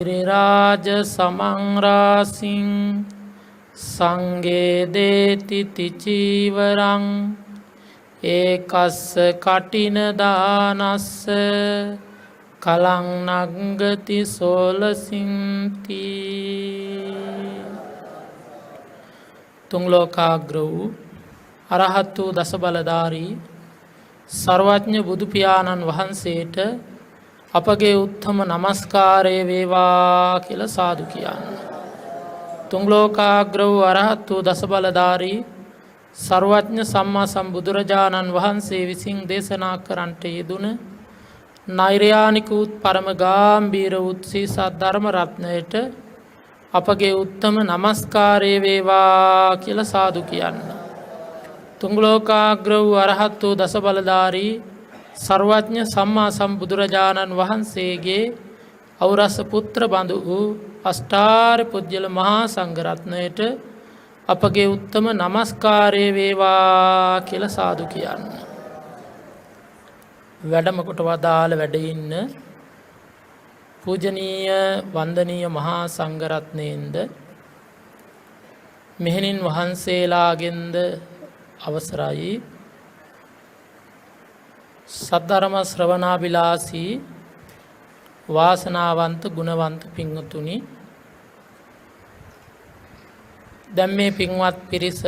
රිරාජ සමංරාසිං සංගේදේති තිචීවරං ඒකස්ස කටින දානස්ස කලං නග්ගති සෝලසින්ති. තුන් ලෝකාග්‍ර වූ අරහත් වූ දස බලධාරී සර්වඥ බුදු පියාණන් වහන්සේට අපගේ උත්තම නමස්කාරය වේවා කියලා සාදු කියන්න. තුන් ලෝකාග්‍ර වූ අරහත් වූ දස බලධාරී සර්වඥ සම්මා සම්බුදුරජාණන් වහන්සේ විසින් දේශනා කරන්නට යෙදුන නෛර්යානික උත් පරම ගාම්භීර උත්සී සද්ධර්ම රත්නයට අපගේ උත්තම නමස්කාරය වේවා කියලා සාදු කියන්න. තුන් ලෝකාග්‍ර වූ අරහත් වූ දස බලධාරී සර්වඥ සම්මා සම්බුදුරජාණන් වහන්සේගේ ඖරස පුත්‍ර බඳු වූ අෂ්ටාරි පුජ්‍යල මහා සංඝරත්නයට අපගේ උත්තම නමස්කාරය වේවා කියලා සාදු කියන්න. වැඩම කොට වදාළ වැඩ ඉන්න පූජනීය වන්දනීය මහා සංඝරත්නයෙන්ද මෙහෙණින් වහන්සේලාගෙන්ද අවසරයි. සද්ධර්ම ශ්‍රවණාබිලාසී වාසනාවන්ත ගුණවන්ත පින්වතුනි, දැන් මේ පින්වත් පිරිස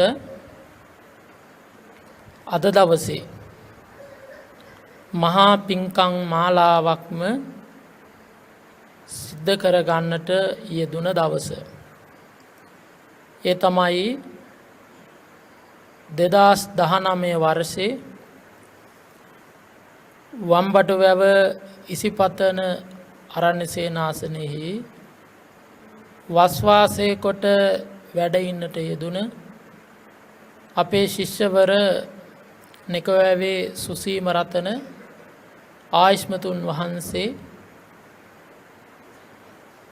අද දවසේ මහා පින්කම් මාලාවක්ම සිද්ධ කරගන්නට යෙදුන දවස. ඒ තමයි 2019 වර්ෂයේ වම්බටුවැව ඉසිපතන අරණ්‍ය සේනාසනෙහි වස්වාසය කොට වැඩ ඉන්නට යෙදුන අපේ ශිෂ්‍යවර නෙකවැවේ සුසීම රතන ආයුෂ්මතුන් වහන්සේ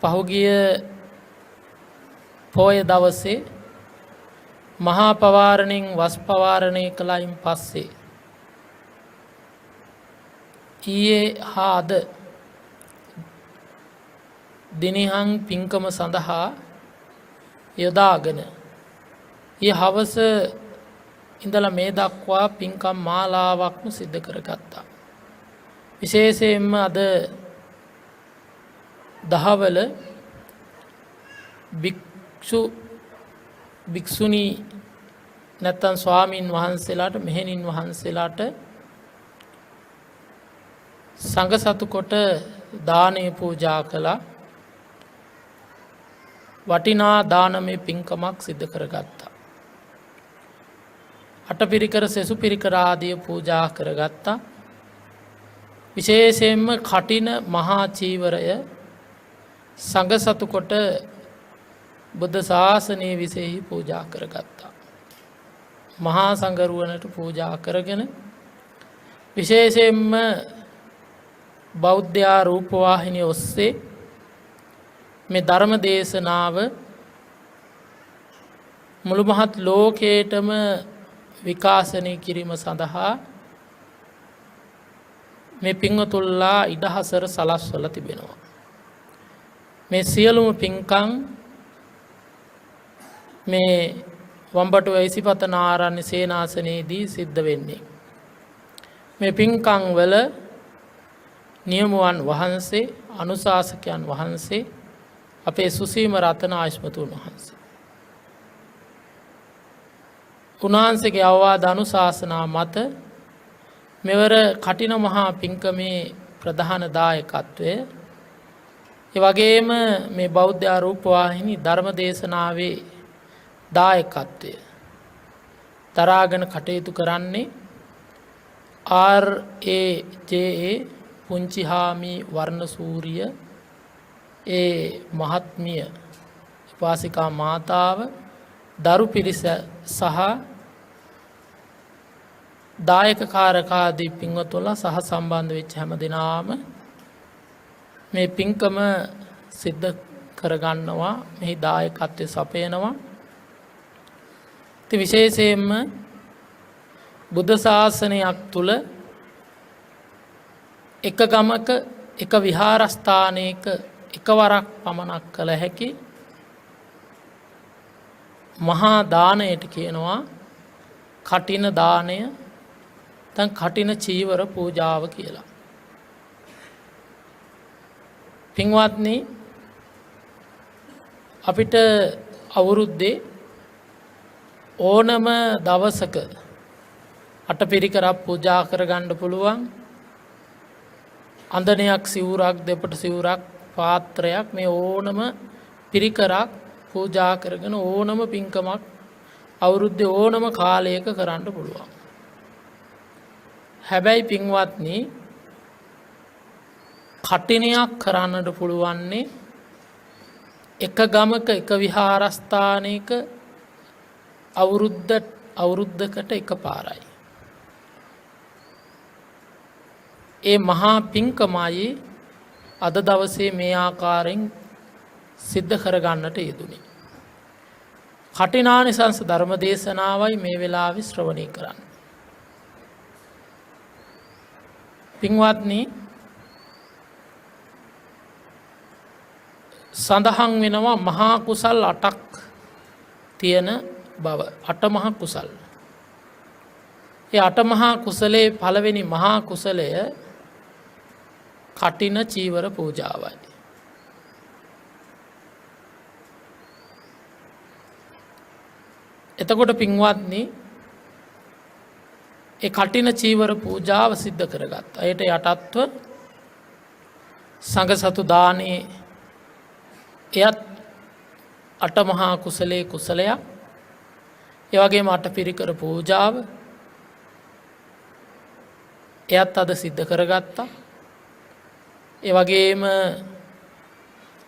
පහුගිය පෝය දවසේ මහා පවාරණයෙන් වස් පවාරණය කළයින් පස්සේ ඊයේ හා අද දිනහං පින්කම සඳහා යොදාගෙන ඊ හවස ඉඳලා මේ දක්වා පින්කම් මාලාවක්ම සිද්ධ කරගත්තා. විශේෂයෙන්ම අද දහවල භික්ෂුණී නැත්තම් ස්වාමින් වහන්සේලාට මෙහෙණින් වහන්සේලාට සංඝ සතු කොට දානය පූජා කළා. වටිනා දානමය පින්කමක් සිද්ධ කරගත්තා. අටපිරිකර සෙසු පිරිකර ආදිය පූජා කරගත්තා. විශේෂයෙන්ම කටින මහා චීවරය සංඝ සතු කොට බුද්ධ ශාසනයේ විශේෂ පූජා කරගත්තා. මහා සංඝරුවනට පූජා කරගෙන විශේෂයෙන්ම බෞද්ධ රූපවාහිනිය ඔස්සේ මේ ධර්ම දේශනාව මුළු මහත් ලෝකයටම විකාශනය කිරීම සඳහා මේ පින්වතුන්ලා ඉඩහසර සලස්වලා තිබෙනවා. මේ සියලුම පින්කම් මේ වම්බටුව ඉසිපතන ආරණ්‍ය සේනාසනයේදී සිද්ධ වෙන්නේ. මේ පින්කම් වල නියමුවන් වහන්සේ අනුශාසකයන් වහන්සේ අපේ සුසීම රතන ආයුෂ්මතුන් වහන්සේ. උන්වහන්සේගේ අවවාද අනුශාසනා මත මෙවර කටින මහා පින්කමේ ප්‍රධාන දායකත්වය, ඒ වගේම මේ බෞද්ධ රූපවාහිනී ධර්ම දේශනාවේ දායකත්වය දරාගෙන කටයුතු කරන්නේ RAJA පුංචිහාමි වර්ණසූරිය ඒ මහත්මිය උපාසිකා මාතාව, දරු පිරිස සහ දායක කාරකාදී පින්වතුන්ලා සහ සම්බන්ධ වෙච්ච හැම දෙනාම මේ පින්කම සිද්ධ කරගන්නවා. මෙහි දායකත්වය සපයනවා. ඉතින් විශේෂයෙන්ම බුද්ධ ශාසනයක් තුල එක ගමක එක විහාරස්ථානයක එකවරක් පමණක් කළ හැකි මහා දානයට කියනවා කටින දානය තන් කටින චීවර පූජාව කියලා. පින්වත්නි අපිට අවුරුද්දේ ඕනම දවසක අටපිරිකරක් පූජා කරගන්න පුළුවන්. අඳනයක් සිවුරක් දෙපට සිවුරක් පාත්‍රයක් මේ ඕනම පිරිකරක් පූජා කරගෙන ඕනම පින්කමක් අවුරුද්දේ ඕනම කාලයක කරන්න පුළුවන්. හැබැයි පින්වත්නි කටිනයක් කරන්නට පුළුවන්නේ එක ගමක එක විහාරස්ථානයක අවුරුද්දකට එක පාරයි. ඒ මහා පින්කමයි අද දවසේ මේ ආකාරයෙන් සිද්ධ කරගන්නට යෙදුනේ. කටිනානිසංස ධර්ම දේශනාවයි මේ වෙලාවේ ශ්‍රවණය කරන්න. පින්වත්නි සඳහන් වෙනවා මහා කුසල් 8ක් තියෙන බව. 8 මහා කුසල්. ඒ 8 මහා කුසලයේ පළවෙනි මහා කුසලය කටින චීවර පූජාවයි. එතකොට පින්වත්නි ඒ කටින චීවර පූජාව සිද්ධ කරගත් අයට යටත්ව සංඝ සතු දානේ එයත් 8 මහා කුසලයේ කුසලයක්. ඒ වගේම අටපිරිකර පූජාව එයත් අද සිද්ධ කරගත්තා. ඒ වගේම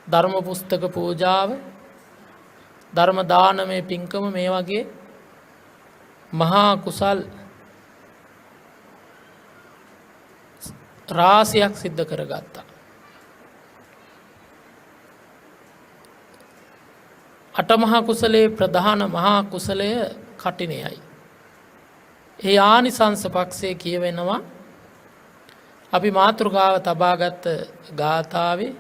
ධර්ම පුස්තක පූජාව ධර්ම දානමය පින්කම මේ වගේ මහා කුසල් රාශියක් සිද්ධ කරගත්තා. 8 මහා කුසලයේ ප්‍රධාන මහා කුසලය කටිනයයි. ඒ ආනිසංස පක්ෂයේ කියවෙනවා අපි මාතෘකාව තබාගත් ගාථාවේ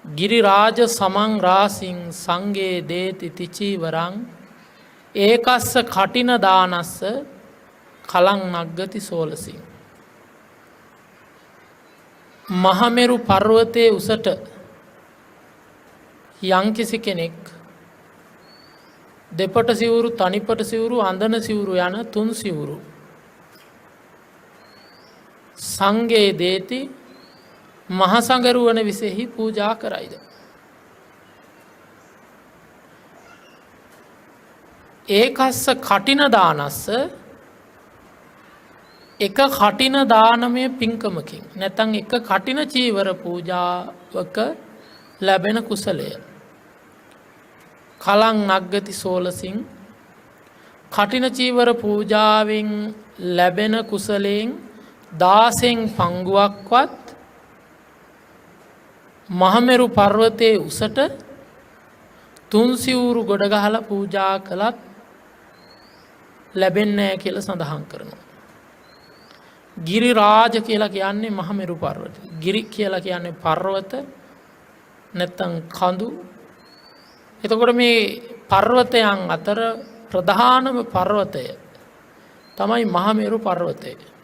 ගිරිරාජ සමං රාසින් සංගේ දේති තිචීවරං ඒකස්ස කටින දානස්ස කලං නග්ගති සෝලසින්. මහමෙරු පර්වතයේ උසට යම්කිසි කෙනෙක් දෙපට සිවුරු තනිපට සිවුරු අඳන සිවුරු යන තුන් සිවුරු සංගේ දේති මහසඟරුවන විසෙහි පූජා කරයිද. ඒකස්ස කටින දානස්ස එක කටින දානමය පින්කමකින් නැතන් එක කටින චීවර පූජාවක ලැබෙන කුසලය කලං නග්ගති සෝලසින් කටින චීවර පූජාවෙන් ලැබෙන කුසලයෙන් 16 පංගුවක්වත් මහමෙරු පර්වතයේ උසට තුන් සිවුරු ගොඩ ගහලා පූජා කළත් ලැබෙන්නේ නැහැ කියලා සඳහන් කරනවා. ගිරිරාජ කියලා කියන්නේ මහමෙරු පර්වත. ගිරි කියලා කියන්නේ පර්වත නැත්තම් කඳු. එතකොට මේ පර්වතයන් අතර ප්‍රධානම පර්වතය තමයි මහමෙරු පර්වතය.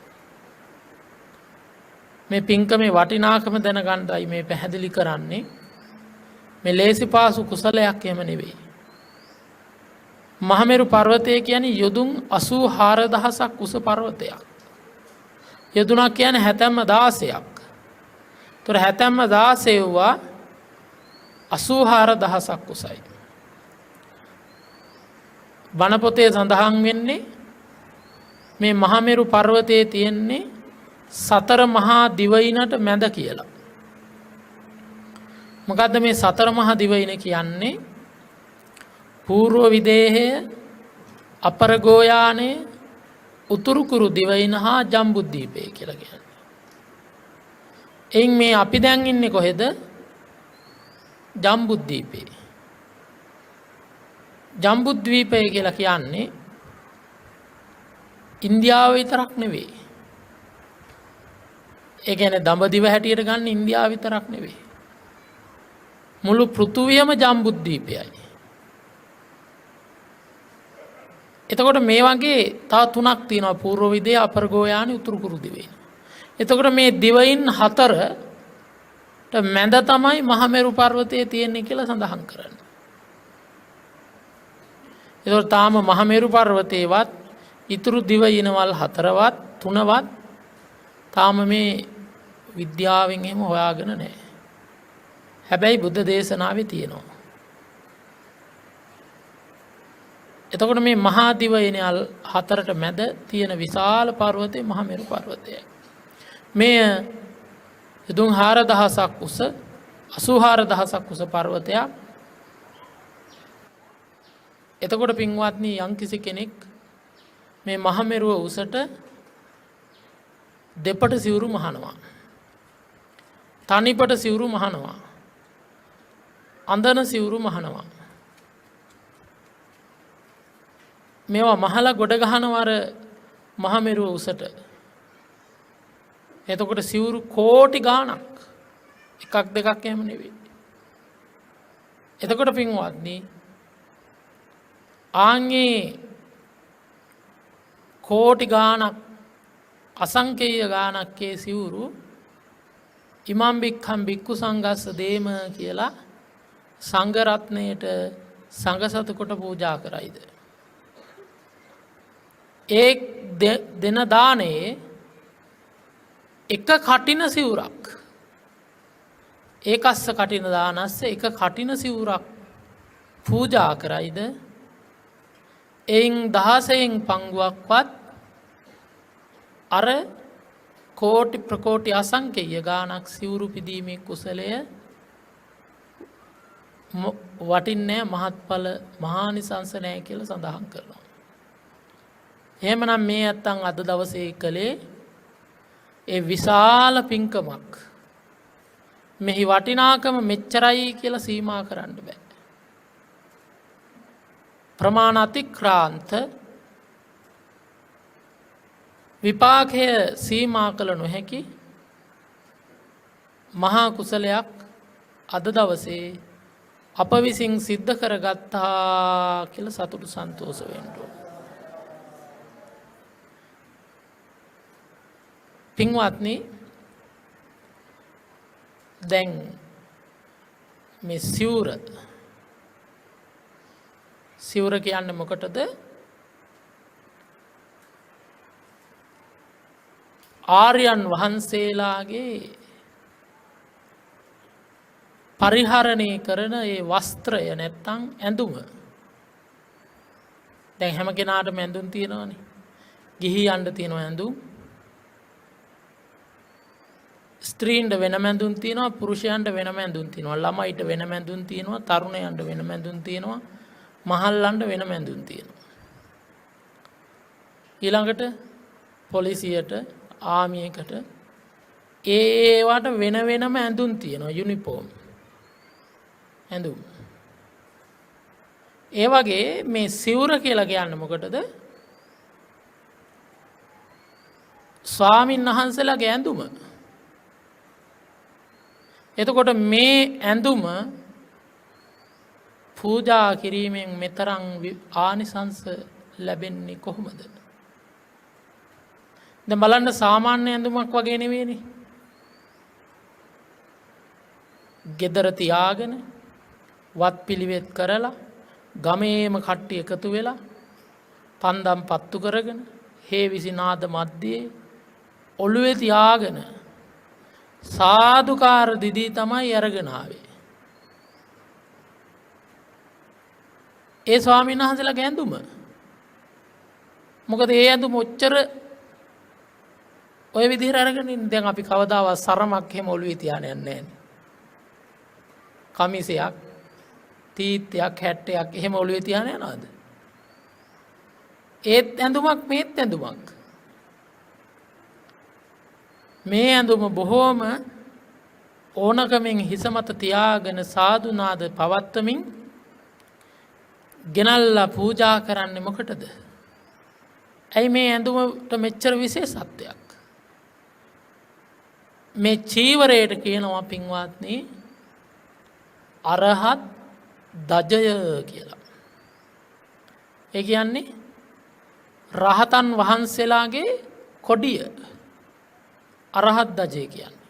මේ පින්කමේ වටිනාකම දැනගන්නයි මේ පැහැදිලි කරන්නේ. මේ ලේසි පාසු කුසලයක් එහෙම නෙවෙයි. මහමෙරු පර්වතය කියන්නේ යොදුන් 84000ක් උස පර්වතයක්. යොදුනක් කියන්නේ හැතැම්ම 16ක්. ඒතර හැතැම්ම 16 වුණා 84000ක් උසයි. බණ පොතේ සඳහන් වෙන්නේ මේ මහමෙරු පර්වතයේ තියෙන්නේ සතර මහා දිවයිනට මැද කියලා. මොකද්ද මේ සතර මහා දිවයින කියන්නේ? పూర్ව විදේහය, අපරගෝයානය, උතුරු කුරු දිවයින හා ජම්බුද්වීපය කියලා කියන්නේ. එයින් මේ අපි දැන් ඉන්නේ කොහෙද? ජම්බුද්වීපේ. ජම්බුද්වීපය කියලා කියන්නේ ඉන්දියාව විතරක් නෙවෙයි. ඒ කියන්නේ දඹදිව හැටියට ගන්න ඉන්දියාව විතරක් නෙවෙයි. මුළු පෘථුවියම ජම්බුද්දීපයයි. එතකොට මේ වගේ තව තුනක් තියෙනවා පූර්ව විදේ අපරගෝයානි උතුරු කුරු දිවයින. එතකොට මේ දිවයින් හතරට මැද තමයි මහමෙරු පර්වතයේ තියෙන්නේ කියලා සඳහන් කරන්න. එතකොට තාම මහමෙරු පර්වතයේවත් ඉතුරු දිවයිනවල් හතරවත් තුනවත් තාම මේ විද්‍යාවෙන් එහෙම හොයාගෙන නැහැ. හැබැයි බුද්ධ දේශනාවේ තියෙනවා. එතකොට මේ මහා දිවයිනල් හතරට මැද තියෙන විශාල පර්වතය මහමෙරු පර්වතයයි. මේ 4000ක් උස 84000ක් උස පර්වතයක්. එතකොට පින්වත්නි යම්කිසි කෙනෙක් මේ මහමෙරුව උසට දෙපට සිවුරු මහනවා. තනිපට සිවුරු මහනවා. අඳන සිවුරු මහනවා. මේවා මහලා ගොඩ ගහනවර මහමෙරුව උසට. එතකොට සිවුරු කෝටි ගාණක් එකක් දෙකක් එහෙම නෙවෙයි. එතකොට පින්වත්නි ආන්ගේ කෝටි ගාණක් අසංකේය ගාණක්කේ සිවුරු ඉමම් බික්ඛම් බික්ඛු සංඝස්ස දේම කියලා සංඝ රත්නයට සංඝ සතු කොට පූජා කරයිද. ඒ දෙන දානේ එක කටින සිවුරක් ඒකස්ස කටින දානස්ස එක කටින සිවුරක් පූජා කරයිද එයින් 16න් පංගුවක්වත් අර කෝටි ප්‍රකෝටි අසංකේය ගානක් සිවුරු පිදීමේ කුසලය වටින්නේ මහත්ඵල මහානිසංස නැහැ කියලා සඳහන් කරනවා. එහෙමනම් මේ නැත්තම් අද දවසේ කලේ ඒ විශාල පින්කමක් මෙහි වටිනාකම මෙච්චරයි කියලා සීමා කරන්න බෑ. ප්‍රමාණ අතික්‍රාන්ත විපාකය සීමා කළ නොහැකි මහා කුසලයක් අද දවසේ අප විසින් සිද්ධ කරගත්තා කියලා සතුටු සන්තෝෂ වෙන්න ඕන. පින්වත්නි දැන් මේ සිවුර කියන්නේ මොකටද? ආර්යයන් වහන්සේලාගේ පරිහරණය කරන ඒ වස්ත්‍රය නැත්තම් ඇඳුම. දැන් හැම කෙනාටම ඇඳුම් තියෙනවානේ. ගිහියන්ට තියෙනවා ඇඳුම්. ස්ත්‍රීන්ට වෙනම ඇඳුම් තියෙනවා, පුරුෂයන්ට වෙනම ඇඳුම් තියෙනවා, ළමයිට වෙනම ඇඳුම් තියෙනවා, තරුණයන්ට වෙනම ඇඳුම් තියෙනවා, මහල්ලන්ට වෙනම ඇඳුම් තියෙනවා. ඊළඟට පොලිසියට, ආමියකට ඒවට වෙන වෙනම ඇඳුම් තියෙනවා, යුනිෆෝම් ඇඳුම්. ඒ වගේ මේ සිවුර කියලා කියන්නේ මොකටද? ස්වාමින් වහන්සේලාගේ ඇඳුම. එතකොට මේ ඇඳුම පූජා කිරීමෙන් මෙතරම් ආනිසංස ලැබෙන්නේ කොහොමද? දැන් බලන්න සාමාන්‍ය ඇඳුමක් වගේ නෙවෙයිනේ. ගෙදර තියාගෙන වත් පිළිවෙත් කරලා ගමේම කට්ටිය එකතු වෙලා පන්දම් පත්තු කරගෙන හේවිසි නාද මැද්දේ ඔළුවේ තියාගෙන සාදුකාර දිදී තමයි අරගෙන ආවේ. ඒ ස්වාමීන් වහන්සේලාගේ ඇඳුම. මොකද ඒ ඇඳුම ඔච්චර ඔය විදිහට අරගෙන ඉන්න දැන් අපි කවදාවත් සරමක් එහෙම ඔළුවේ තියාගෙන යන්නේ නැහැ. කමිසයක්, තීත්‍යයක්, හැට්ටයක් එහෙම ඔළුවේ තියාගෙන යනවද? ඒත් ඇඳුමක් මේත් ඇඳුමක්. මේ ඇඳුම බොහෝම ඕනකමින් හිස මත තියාගෙන සාදුනාද පවත්වමින් ගෙනල්ලා පූජා කරන්නේ මොකටද? ඇයි මේ ඇඳුමට මෙච්චර විශේෂත්වයක්? මේ චීවරයට කියනවා පින්වත්නි අරහත් දජය කියලා. ඒ කියන්නේ රහතන් වහන්සේලාගේ කොඩිය අරහත් දජය කියන්නේ.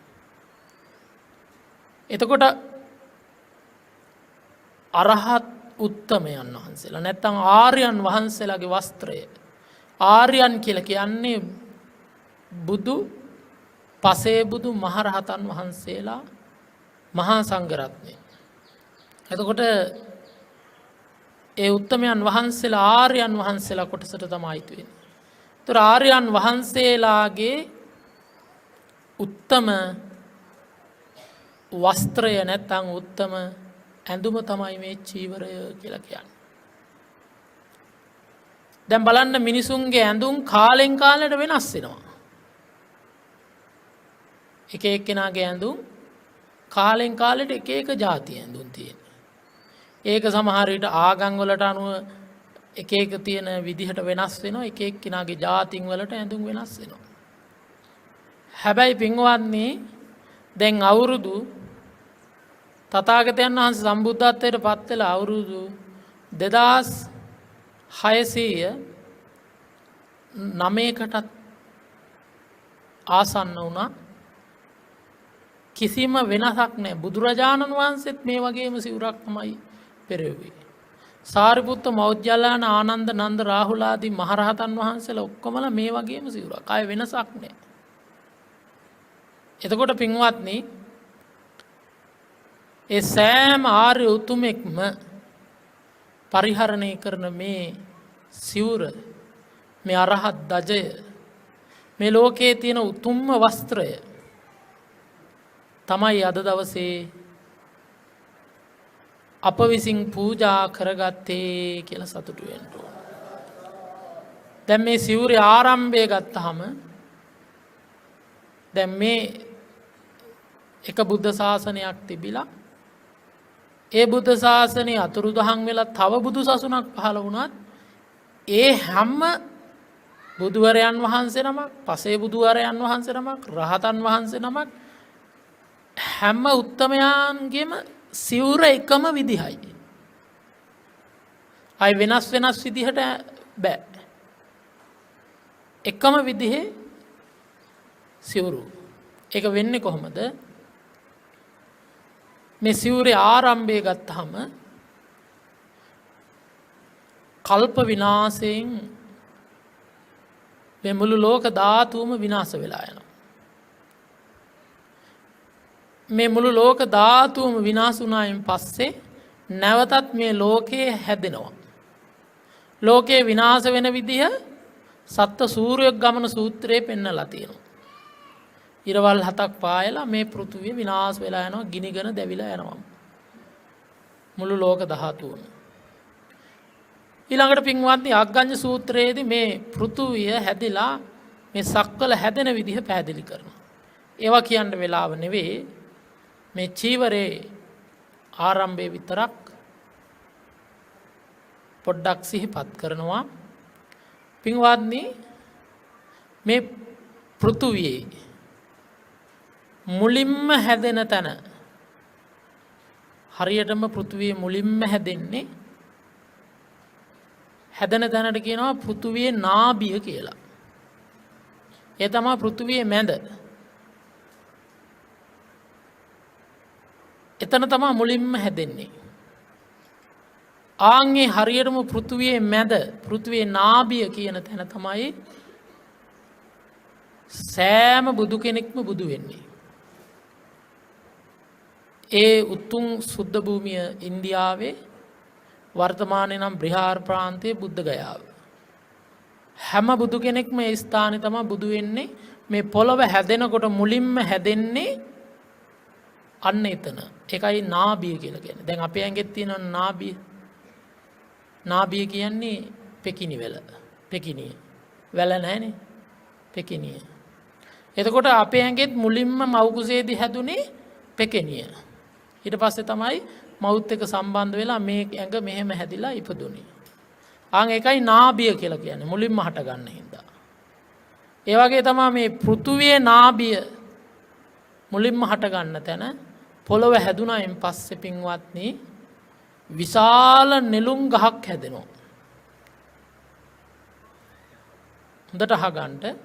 එතකොට අරහත් උත්තමයන් වහන්සේලා නැත්තම් ආර්යයන් වහන්සේලාගේ වස්ත්‍රය. ආර්යයන් කියලා කියන්නේ බුදු පසේ බුදු මහරහතන් වහන්සේලා මහා සංඝරත්නය. එතකොට ඒ උත්තමයන් වහන්සේලා ආර්යයන් වහන්සේලා කොටසට තමයි අයිති වෙන්නේ. ඒතර ආර්යයන් වහන්සේලාගේ උත්තම වස්ත්‍රය නැත්තම් උත්තම ඇඳුම තමයි මේ චීවරය කියලා කියන්නේ. දැන් බලන්න මිනිසුන්ගේ ඇඳුම් කාලෙන් කාලයට වෙනස් වෙනවා. එක එක්කෙනාගේ ඇඳුම් කාලෙන් කාලෙට එක එක જાති ඇඳුම් තියෙනවා. ඒක සමහර විට ආගම් වලට අනුව එක එක තියෙන විදිහට වෙනස් වෙනවා. එක එක්කෙනාගේ જાතින් වලට ඇඳුම් වෙනස් වෙනවා. හැබැයි පින්වත්නි දැන් අවුරුදු තථාගතයන් වහන්සේ සම්බුද්ධත්වයට පත් වෙලා අවුරුදු 2609කටත් ආසන්න වුණා. කිසිම වෙනසක් නැහැ. බුදුරජාණන් වහන්සේත් මේ වගේම සිවුරක් තමයි පෙරෙව්වේ. සාරිපුත්ත මෞද්ගල්‍යාන ආනන්ද නන්ද රාහුල ආදී මහරහතන් වහන්සේලා ඔක්කොමලා මේ වගේම සිවුරක්. ආයේ වෙනසක් නැහැ. එතකොට පින්වත්නි ඒ සෑම ආර්ය උතුමෙක්ම පරිහරණය කරන මේ සිවුර මේ අරහත් දජය මේ ලෝකයේ තියෙන උතුම්ම වස්ත්‍රය තමයි අද දවසේ අප විසින් පූජා කරගත්තේ කියලා සතුටු වෙන්න ඕන. දැන් මේ සිවුරේ ආරම්භය ගත්තාම දැන් මේ එක බුද්ධ ශාසනයක් තිබිලා ඒ බුද්ධ ශාසනය අතුරුදහන් වෙලා තව බුදු සසුනක් පහළ වුණත් ඒ හැම බුදුවරයන් වහන්සේ නමක්, පසේ බුදුවරයන් වහන්සේ නමක්, රහතන් වහන්සේ නමක් හැම උත්තමයන්ගේම සිවුර එකම විදිහයි. අය වෙනස් වෙනස් විදිහට බෑ. එකම විදිහේ සිවුරු. ඒක වෙන්නේ කොහොමද? මේ සිවුරේ ආරම්භය ගත්තාම කල්ප විනාශයෙන් මේ මුළු ලෝක ධාතුවම විනාශ වෙලා යනවා. මේ මුළු ලෝක ධාතුවම විනාශ වුණායින් පස්සේ නැවතත් මේ ලෝකේ හැදෙනවා. ලෝකේ විනාශ වෙන විදිහ සත්ත්ව සූර්යයක් ගමන සූත්‍රයේ පෙන්නලා තියෙනවා. ඉරවල් 7ක් පායලා මේ පෘථුවිය විනාශ වෙලා යනවා, ගිනිගෙන දැවිලා යනවා. මුළු ලෝක ධාතුවම. ඊළඟට පින්වත්නි අග්ගඤ්ඤ සූත්‍රයේදී මේ පෘථුවිය හැදිලා මේ සක්වල හැදෙන විදිහ පැහැදිලි කරනවා. ඒවා කියන්න වෙලාව නෙවෙයි. මේ චීවරේ ආරම්භයේ විතරක් පොඩ්ඩක් සිහිපත් කරනවා. පින්වත්නි මේ පෘථුවියේ මුලින්ම හැදෙන තැන හරියටම පෘථුවියේ මුලින්ම හැදෙන්නේ හැදෙන තැනට කියනවා පෘථුවියේ නාභිය කියලා. ඒ තමයි පෘථුවියේ මැද. එතන තමයි මුලින්ම හැදෙන්නේ. ආන්ගේ හරියටම පෘථුවියේ මැද පෘථුවියේ නාභිය කියන තැන තමයි සෑම බුදු කෙනෙක්ම බුදු වෙන්නේ. ඒ උතුම් සුද්ධ භූමිය ඉන්දියාවේ වර්තමානයේ නම් බ්‍රිහාර ප්‍රාන්තයේ බුද්ධ ගයාව. හැම බුදු කෙනෙක්ම ඒ ස්ථානේ තමයි බුදු වෙන්නේ. මේ පොළව හැදෙනකොට මුලින්ම හැදෙන්නේ අන්න එතන. ඒකයි නාභිය කියලා කියන්නේ. දැන් අපේ ඇඟෙත් තියෙන නාභිය. නාභිය කියන්නේ පෙකිනි වෙල. පෙකිනිය. වැල නැහැනේ. පෙකිනිය. එතකොට අපේ ඇඟෙත් මුලින්ම මව් කුසේදී හැදුනේ පෙකිනිය. ඊට පස්සේ තමයි මවුත් එක්ක සම්බන්ධ වෙලා මේ ඇඟ මෙහෙම හැදිලා ඉපදුනේ. ආන් ඒකයි නාභිය කියලා කියන්නේ. මුලින්ම හට ගන්න හින්දා. ඒ වගේ තමයි මේ පෘථුවියේ නාභිය මුලින්ම හට ගන්න තැන පොළොව හැදුනායින් පස්සේ පින්වත්නි විශාල නෙළුම් ගහක් හැදෙනවා. හොඳට අහගන්න.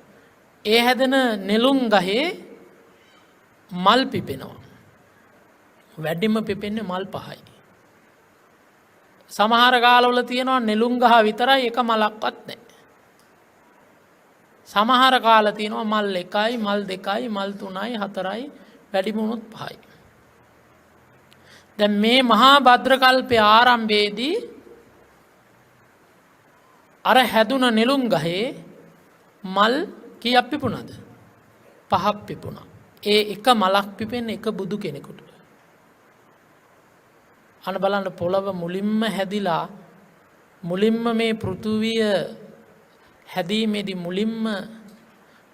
ඒ හැදෙන නෙළුම් ගහේ මල් පිපෙනවා. වැඩිම පිපෙන්නේ මල් 5යි. සමහර කාලවල තියෙනවා නෙළුම් ගහ විතරයි එක මලක්වත් නැහැ. සමහර කාල තියෙනවා මල් 1යි, මල් 2යි, මල් 3යි, 4යි, වැඩිම වුණොත් 5යි. දැන් මේ මහා භද්‍ර කල්පයේ ආරම්භයේදී අර හැදුන නෙළුම් ගහේ මල් කීයක් පිපුණාද? 5ක් පිපුණා. ඒ එක මලක් පිපෙන්නේ එක බුදු කෙනෙකුට. අන බලන්න පොළව මුලින්ම හැදිලා මුලින්ම මේ පෘථුවිය හැදීමේදී මුලින්ම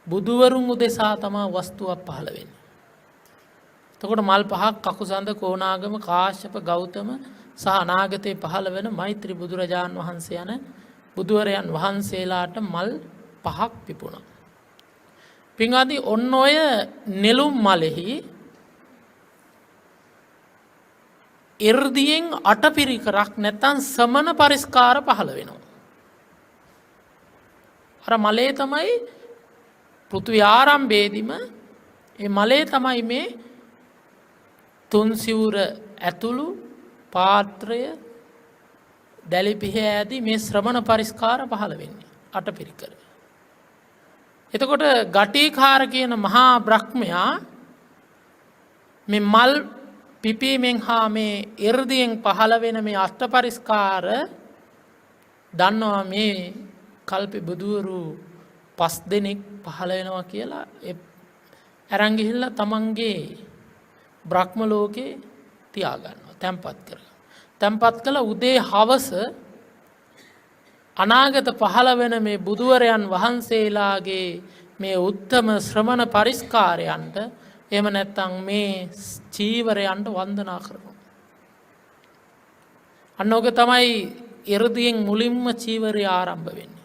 බුදුවරුන් උදෙසා තමයි වස්තුවක් පහළ වෙන්නේ. එතකොට මල් 5ක් කකුසඳ කෝණාගම කාශ්‍යප ගෞතම සහ අනාගතේ පහළ වෙන මෛත්‍රී බුදුරජාන් වහන්සේ යන බුදුවරයන් වහන්සේලාට මල් 5ක් පිපුණා. පින්වත්නි ඔන්න ඔය නෙළුම් මලෙහි එර්දියෙන් අටපිරිකරක් නැත්තම් සමන පරිස්කාර පහළ වෙනවා. අර මලේ තමයි පෘථිවි ආරම්භයේදීම ඒ මලේ තමයි මේ තුන් සිවුර ඇතුළු පාත්‍රය දැලිපිහ ඇදී මේ ශ්‍රමණ පරිස්කාර පහළ වෙන්නේ අටපිරිකර. එතකොට ගටිකාර කියන මහා බ්‍රහ්මයා මේ මල් පිපීමෙන් හා මේ එර්දියෙන් පහළ වෙන මේ අෂ්ට පරිස්කාර දන්නවා මේ කල්පේ බුදුවරු 5 දෙනෙක් පහළ වෙනවා කියලා අරන් ගිහිල්ලා තමන්ගේ බ්‍රහ්ම ලෝකේ තියාගන්නවා තැම්පත් කරලා. තැම්පත් කළ උදේ හවස අනාගත පහළ වෙන මේ බුදුවරයන් වහන්සේලාගේ මේ උත්තම ශ්‍රමණ පරිස්කාරයන්ට එහෙම නැත්නම් මේ චීවරයන්ට වන්දනා කරනවා. අන්නෝක තමයි එර්දියෙන් මුලින්ම චීවරය ආරම්භ වෙන්නේ.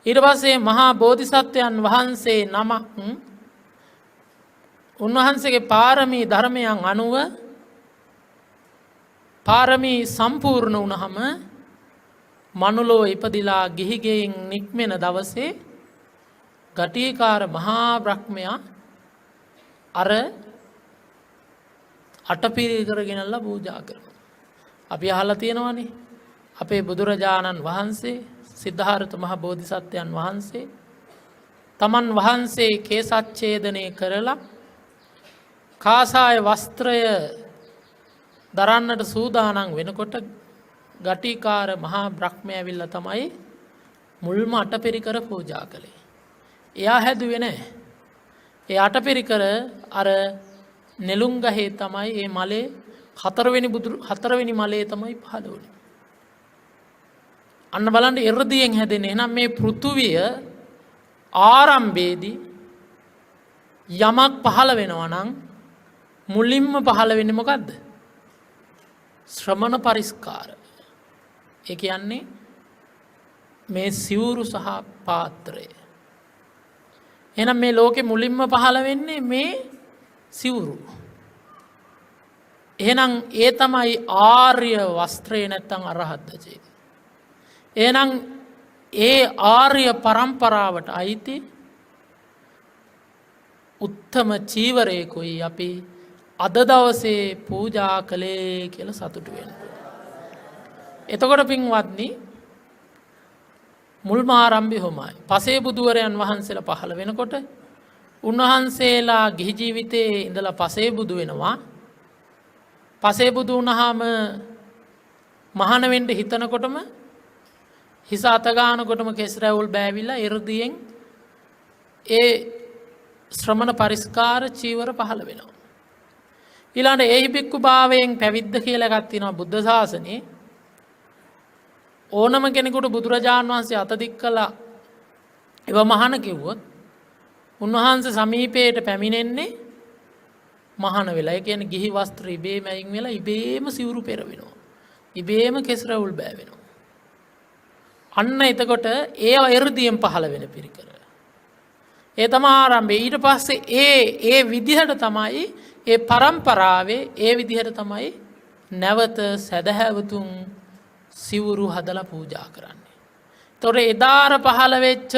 ඊට පස්සේ මහා බෝධිසත්වයන් වහන්සේ නමක් උන්වහන්සේගේ පාරමී ධර්මයන් අනුව පාරමී සම්පූර්ණ වුණාම මනුලෝ ඉපදිලා ගිහිගෙයින් නික්මෙන දවසේ ගටිකාර මහා බ්‍රහ්මයා අර අටපිරිකර ගෙනල්ලා පූජා කරනවා. අපි අහලා තියෙනවානේ අපේ බුදුරජාණන් වහන්සේ සිද්ධාර්ථ මහ බෝධිසත්වයන් වහන්සේ තමන් වහන්සේ කේසච්ඡේදනය කරලා කාසාය වස්ත්‍රය දරන්නට සූදානම් වෙනකොට ගටිකාර මහා බ්‍රහ්මයා ඇවිල්ලා තමයි මුල්ම අටපිරිකර පූජා කළේ. එයා හැදුවේ නැහැ. ඒ අටපිරිකර අර නෙළුම් ගහේ තමයි මේ මලේ හතරවෙනි මලේ තමයි පහළ වුණේ. අන්න බලන්න එර්දියෙන් හැදෙන්නේ. එහෙනම් මේ පෘථුවිය ආරම්භයේදී යමක් පහළ වෙනවා නම් මුලින්ම පහළ වෙන්නේ මොකද්ද? ශ්‍රමණ පරිස්කාර. ඒ කියන්නේ මේ සිවුරු සහ පාත්‍රය. එහෙනම් මේ ලෝකෙ මුලින්ම පහළ වෙන්නේ මේ සිවුරු. එහෙනම් ඒ තමයි ආර්ය වස්ත්‍රය නැත්තම් අරහත් ධජය. එහෙනම් ඒ ආර්ය පරම්පරාවට අයිති උත්තම චීවරයකුයි අපි අද දවසේ පූජා කළේ කියලා සතුටු වෙන්න. එතකොට පින්වත්නි මුල්ම ආරම්භය හොමයි. පසේ බුදුවරයන් වහන්සේලා පහළ වෙනකොට උන්වහන්සේලා ගිහි ජීවිතයේ ඉඳලා පසේ බුදු වෙනවා. පසේ බුදු වුණාම මහාන වෙන්න හිතනකොටම හිස අත ගන්නකොටම කෙස් රැවුල් බෑවිලා එර්දියෙන් ඒ ශ්‍රමණ පරිස්කාර චීවර පහළ වෙනවා. ඊළඟ ඒහි බික්කු භාවයෙන් පැවිද්ද කියලා එකක් තියෙනවා බුද්ධ ශාසනයේ. ඕනම කෙනෙකුට බුදුරජාණන් වහන්සේ අත දික් කළා ඒව මහාන කිව්වොත් උන්වහන්සේ සමීපයට පැමිණෙන්නේ මහාන වෙලා. ඒ කියන්නේ ගිහි වස්ත්‍ර ඉබේම අයින් වෙලා ඉබේම සිවුරු පෙරවෙනවා. ඉබේම කෙස් රැවුල් බෑවෙනවා. අන්න එතකොට ඒව එර්දියෙන් පහළ වෙන පිරිකර. ඒ තමයි ආරම්භය. ඊට පස්සේ ඒ විදිහට තමයි ඒ පරම්පරාවේ ඒ විදිහට තමයි නැවත සැදැහැවතුන් සිවුරු හදලා පූජා කරන්නේ. තොර එදාර පහළ වෙච්ච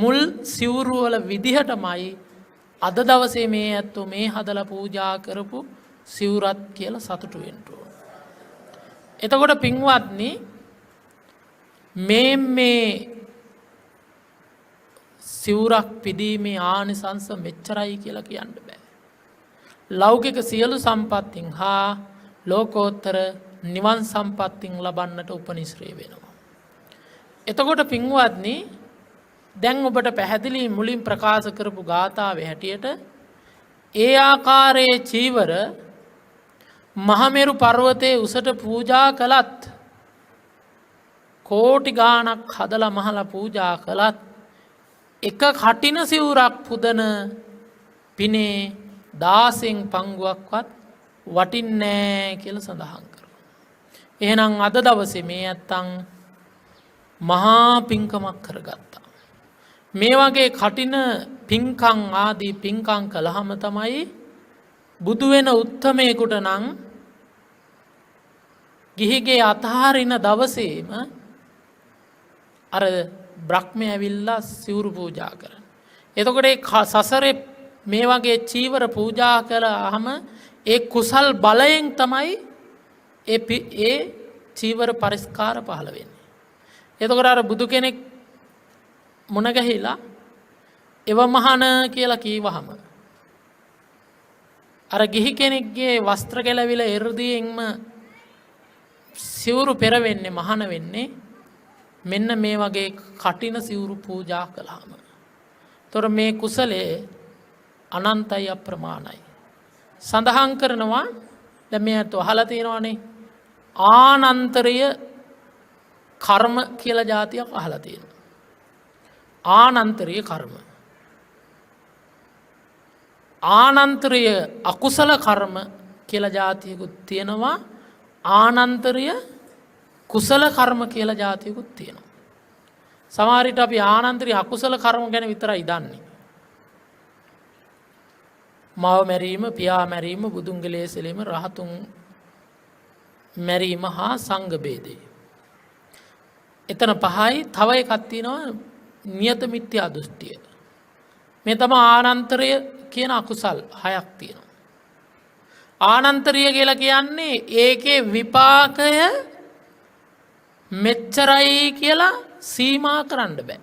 මුල් සිවුරුවල විදිහටමයි අද දවසේ මේ ඇත්තෝ මේ හදලා පූජා කරපු සිවුරත් කියලා සතුටු වෙන්න ඕන. එතකොට පින්වත්නි මේ සිවුරක් පිදීමේ ආනිසංස මෙච්චරයි කියලා කියන්න බෑ. ලෞකික සියලු සම්පත්තින් හා ලෝකෝත්තර නිවන් සම්පත්තින් ලබන්නට උපනිශ්‍රේ වෙනවා. එතකොට පින්වත්නි දැන් ඔබට පැහැදිලි මුලින් ප්‍රකාශ කරපු ගාථාවේ හැටියට ඒ ආකාරයේ චීවර මහමෙරු පර්වතයේ උසට පූජා කළත් කෝටි ගාණක් හදලා මහලා පූජා කළත් එක කටින සිවුරක් පුදන පිනේ 16න් පංගුවක්වත් වටින්නේ කියලා සඳහන් කරනවා. එහෙනම් අද දවසේ මේ ඇත්තන් මහා පිංකමක් කරගත්තා. මේ වගේ කටින පිංකම් ආදී පිංකම් කළාම තමයි බුදු වෙන උත්තමයෙකුට නම් ගිහිගේ අතහරින දවසේම අර බ්‍රහ්මය ඇවිල්ලා සිවුරු පූජා කරන. එතකොට ඒ සසරේ මේ වගේ චීවර පූජා කළාම ඒ කුසල් බලයෙන් තමයි ඒ චීවර පරිස්කාර පහළ වෙන්නේ. එතකොට අර බුදු කෙනෙක් මුණ ගැහිලා එව මහන කියලා කීවහම අර ගිහි කෙනෙක්ගේ වස්ත්‍ර ගැලවිල එ르දීෙන්ම සිවුරු පෙරවෙන්නේ මහන වෙන්නේ මෙන්න මේ වගේ කටින සිවුරු පූජා කළාම. තොර මේ කුසලයේ අනන්තයි අප්‍රමාණයි. සඳහන් කරනවා දැන් මේ අත අහලා තියෙනවානේ ආනන්තරීය කර්ම කියලා જાතියක් අහලා තියෙනවා. ආනන්තරීය කර්ම. ආනන්තරීය අකුසල කර්ම කියලා જાතියකුත් තියෙනවා. ආනන්තරීය කුසල කර්ම කියලා જાතියකුත් තියෙනවා. සමහර විට අපි ආනන්තරීය අකුසල කර්ම ගැන විතරයි දන්නේ. මව මැරීම, පියා මැරීම, බුදුන්ගේ ලේසලීම, රහතුන් මැරීම හා සංඝ බේදය. එතන පහයි. තව එකක් තියෙනවා නියත මිත්‍යා දෘෂ්ටිය. මේ තමයි ආනන්තරීය කියන අකුසල් 6ක් තියෙනවා. ආනන්තරීය කියලා කියන්නේ ඒකේ විපාකය මෙච්චරයි කියලා සීමා කරන්න බෑ.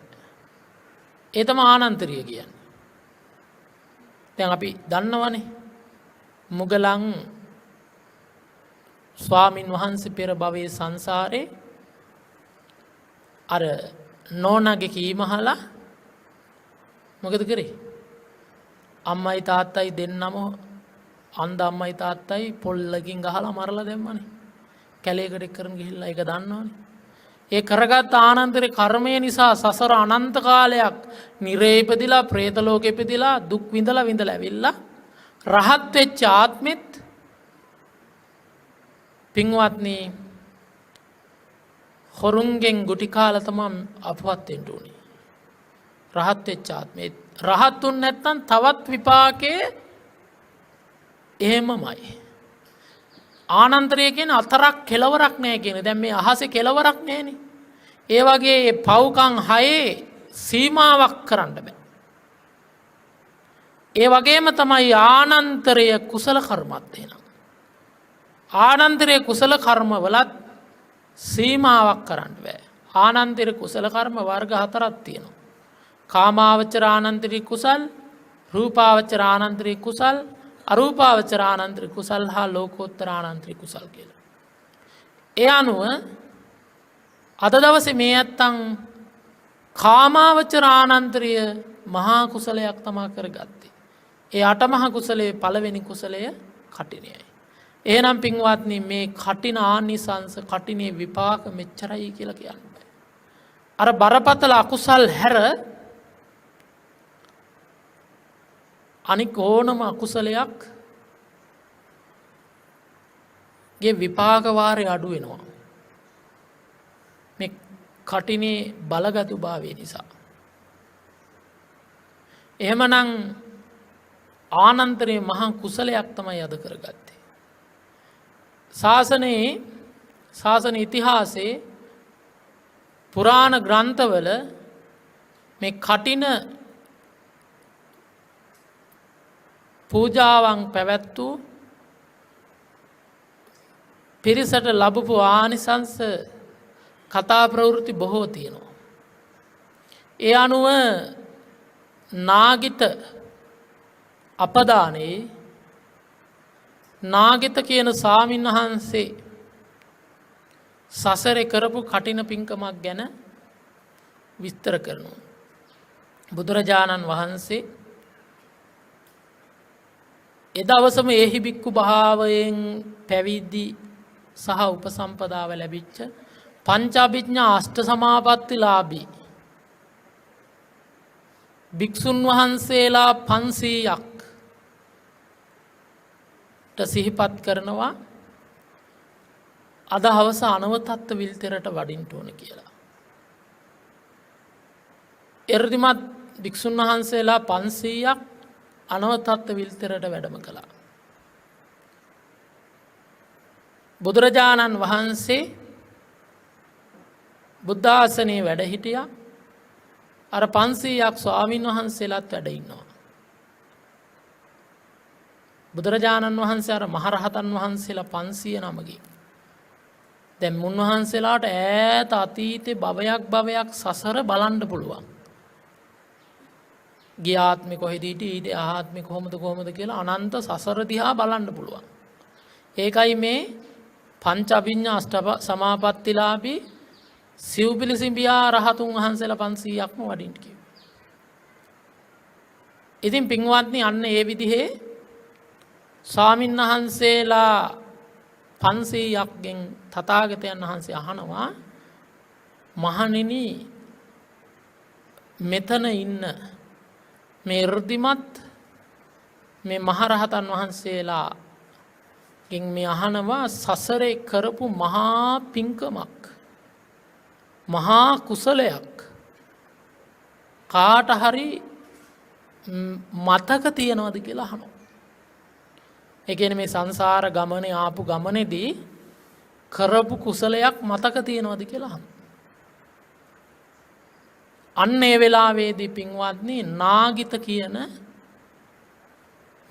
ඒ තමයි ආනන්තරීය කියන්නේ. දැන් අපි දන්නවනේ මුගලන් ස්වාමින් වහන්සේ පෙර භවයේ සංසාරේ අර නෝනාගේ කීම අහලා මොකද කරේ? අම්මයි තාත්තයි දෙන්නම අන්ධ අම්මයි තාත්තයි පොල්ලකින් ගහලා මරලා දැම්මනේ. කැලේකට එක්කරන් ගිහිල්ලා ඒක දන්නවනේ. ඒ කරගත් ආනන්තරේ කර්මය නිසා සසර අනන්ත කාලයක් නිරේ ඉපදිලා പ്രേත ලෝකෙ ඉපදිලා දුක් විඳලා ඇවිල්ලා රහත් වෙච්ච ආත්මෙත් පින්වත්නි හොරුන්ගෙන් ගුටි කාලා තමයි අපවත් වෙන්න උනේ. රහත් වෙච්ච ආත්මෙත් රහත්ුන් නැත්නම් තවත් විපාකේ එහෙමමයි. ආනන්තරය කියන අතරක් කෙලවරක් නැහැ කියන. දැන් මේ අහසේ කෙලවරක් නැහැනේ. ඒ වගේ පව්කම් 6 සීමාවක් කරන්න බෑ. ඒ වගේම තමයි ආනන්තරය කුසල කර්මත් වෙනවා. ආනන්තරය කුසල කර්ම වලත් සීමාවක් කරන්න බෑ. ආනන්තර කුසල කර්ම වර්ග 4ක් තියෙනවා. කාමාවචර ආනන්තරික කුසල්, රූපාවචර ආනන්තරික කුසල්, අරූපාවචර ආනන්තරික කුසල් හා ලෝකෝත්තර ආනන්තරික කුසල් කියලා. ඒ අනුව අද දවසේ මේ නැත්තම් කාමාවචර ආනන්තරීය මහා කුසලයක් තමා කරගත්තේ. ඒ අටමහා කුසලයේ පළවෙනි කුසලය කටිනයයි. එහෙනම් පින්වත්නි මේ කටින ආනිසංස කටිනේ විපාක මෙච්චරයි කියලා කියන්නේ. අර බරපතල අකුසල් හැර අනික ඕනම අකුසලයක් ගේ විපාක වාරය අඩු වෙනවා. මේ කටිනේ බලගතු භාවය නිසා. එහෙමනම් ආනන්තරයේ මහා කුසලයක් තමයි අද කරගත්තේ. ශාසන ඉතිහාසයේ පුරාණ ග්‍රන්ථවල මේ කටින පූජාවන් පැවැත්වූ පිරිසට ලැබපු ආනිසංස කතා ප්‍රවෘත්ති බොහෝ තියෙනවා. ඒ අනුව නාගිත අපදානයේ නාගිත කියන ස්වාමීන් වහන්සේ සසරේ කරපු කටින පින්කමක් ගැන විස්තර කරනවා. බුදුරජාණන් වහන්සේ එදවසම එහි බික්කු භාවයෙන් පැවිදි සහ උපසම්පදාව ලැබිච්ච පංචාභිඥා අෂ්ට සමාපත්තිලාභී භික්ෂුන් වහන්සේලා 500ක් සිහිපත් කරනවා අද හවස අනවතත්ත විල්තෙරට වඩින්න ඕන කියලා. එර්දිමත් භික්ෂුන් වහන්සේලා 500ක් අනවතත්ත විල්තෙරට වැඩම කළා. බුදුරජාණන් වහන්සේ බුද්ධාසනයේ වැඩ හිටියා. අර 500ක් ස්වාමීන් වහන්සේලාත් වැඩ ඉන්නවා. බුදුරජාණන් වහන්සේ අර මහරහතන් වහන්සේලා 500 නමගේ දැන් මුන්වහන්සේලාට ඈත අතීතේ භවයක් සසර බලන්න පුළුවන්. ගිය ආත්මේ කොහෙද හිටියේ ඊට ආත්මේ කොහොමද කියලා අනන්ත සසර දිහා බලන්න පුළුවන්. ඒකයි මේ පංච අභිඥා අෂ්ට සමාපත්තිලාභී සිව්පිලිසිඹියා රහතුන් වහන්සේලා 500ක්ම වඩින්න කිව්වා. ඉතින් පින්වත්නි අන්න ඒ විදිහේ ස්වාමීන් වහන්සේලා 500ක්ගෙන් තථාගතයන් වහන්සේ අහනවා මහණෙනි මෙතන ඉන්න මේ ඍද්ධිමත් මේ මහරහතන් වහන්සේලා ගෙන් මේ අහනවා සසරේ කරපු මහා පිංකමක් මහා කුසලයක් කාට හරි මතක තියනවද කියලා අහනවා. ඒ කියන්නේ මේ සංසාර ගමනේ ආපු ගමනේදී කරපු කුසලයක් මතක තියනවද කියලා අහනවා. අන්න ඒ වෙලාවේදී පින්වත්නි නාගිත කියන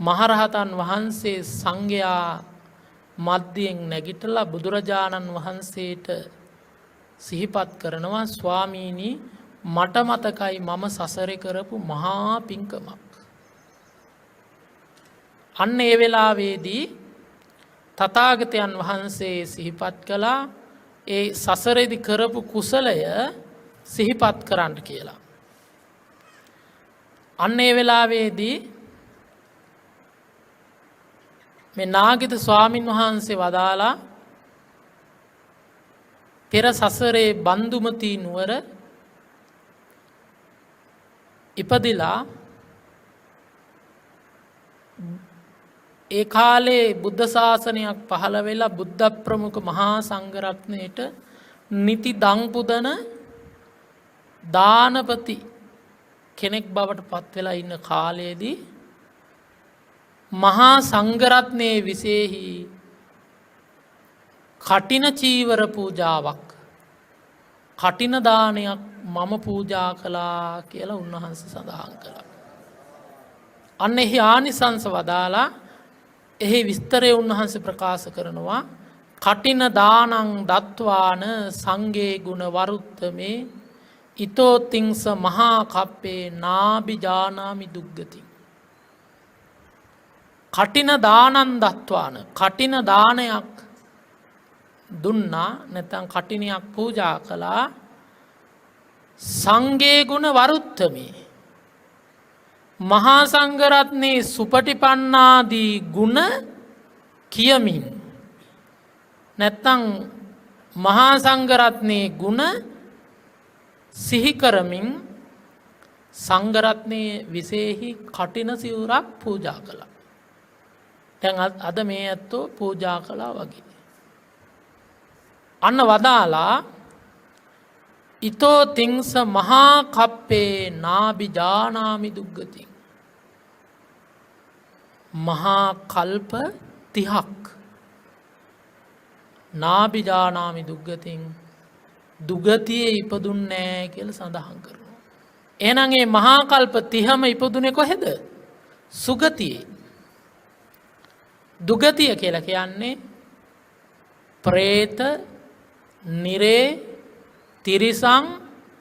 මහරහතන් වහන්සේ සංඝයා මධ්‍යයෙන් නැගිටලා බුදුරජාණන් වහන්සේට සිහිපත් කරනවා ස්වාමීනි මට මතකයි මම සසරේ කරපු මහා පිංකමක්. අන්න ඒ වෙලාවේදී තථාගතයන් වහන්සේ සිහිපත් කළා ඒ සසරේදී කරපු කුසලය සිහිපත් කරන්න කියලා. අන්න ඒ වෙලාවේදී මේ නාගිත ස්වාමින් වහන්සේ වදාලා පෙර සසරේ බන්දුමති නුවර ඉපදිලා ඒ කාලේ බුද්ධ ශාසනයක් පහළ වෙලා බුද්ධ ප්‍රමුඛ මහා සංඝරත්නයට නිති දන් පුදන දානපති කෙනෙක් බවට පත් වෙලා ඉන්න කාලයේදී මහා සංඝරත්නයේ විශේෂයි කටින චීවර පූජාවක් කටින දානයක් මම පූජා කළා කියලා උන්වහන්සේ සඳහන් කළා. අන්න එහි ආනිසංස වදාලා එහි විස්තරය උන්වහන්සේ ප්‍රකාශ කරනවා කටින දානං දත්වාන සංඝේ ගුණ වරුත්තමේ ඊතෝ තිංස මහා කප්පේ නාබි ජානාමි දුග්ගති. කටින දානං දත්වාන කටින දානයක් දුන්නා නැත්නම් කටිනියක් පූජා කළා සංඝේ ගුණ වරුත්තමේ මහා සංඝරත්නයේ සුපටිපන්නාදී ගුණ කියමින් නැත්නම් මහා සංඝරත්නයේ ගුණ සිහි කරමින් සංඝරත්නයේ විශේෂයි කටින සිවුරක් පූජා කළා. දැන් අද මේ ඇත්තෝ පූජා කළා වගේ. අන්න වදාලා ඊතෝ තිංස මහා කප්පේ නාබි ජානාමි දුග්ගති. මහා කල්ප 30ක් නාබිජානාමි දුග්ගතින් දුගතියේ ඉපදුන්නේ නැහැ කියලා සඳහන් කරනවා. එහෙනම් මේ මහා කල්ප 30ම ඉපදුනේ කොහෙද? සුගතියේ. දුගතිය කියලා කියන්නේ പ്രേත, නිරේ, තිරිසන්,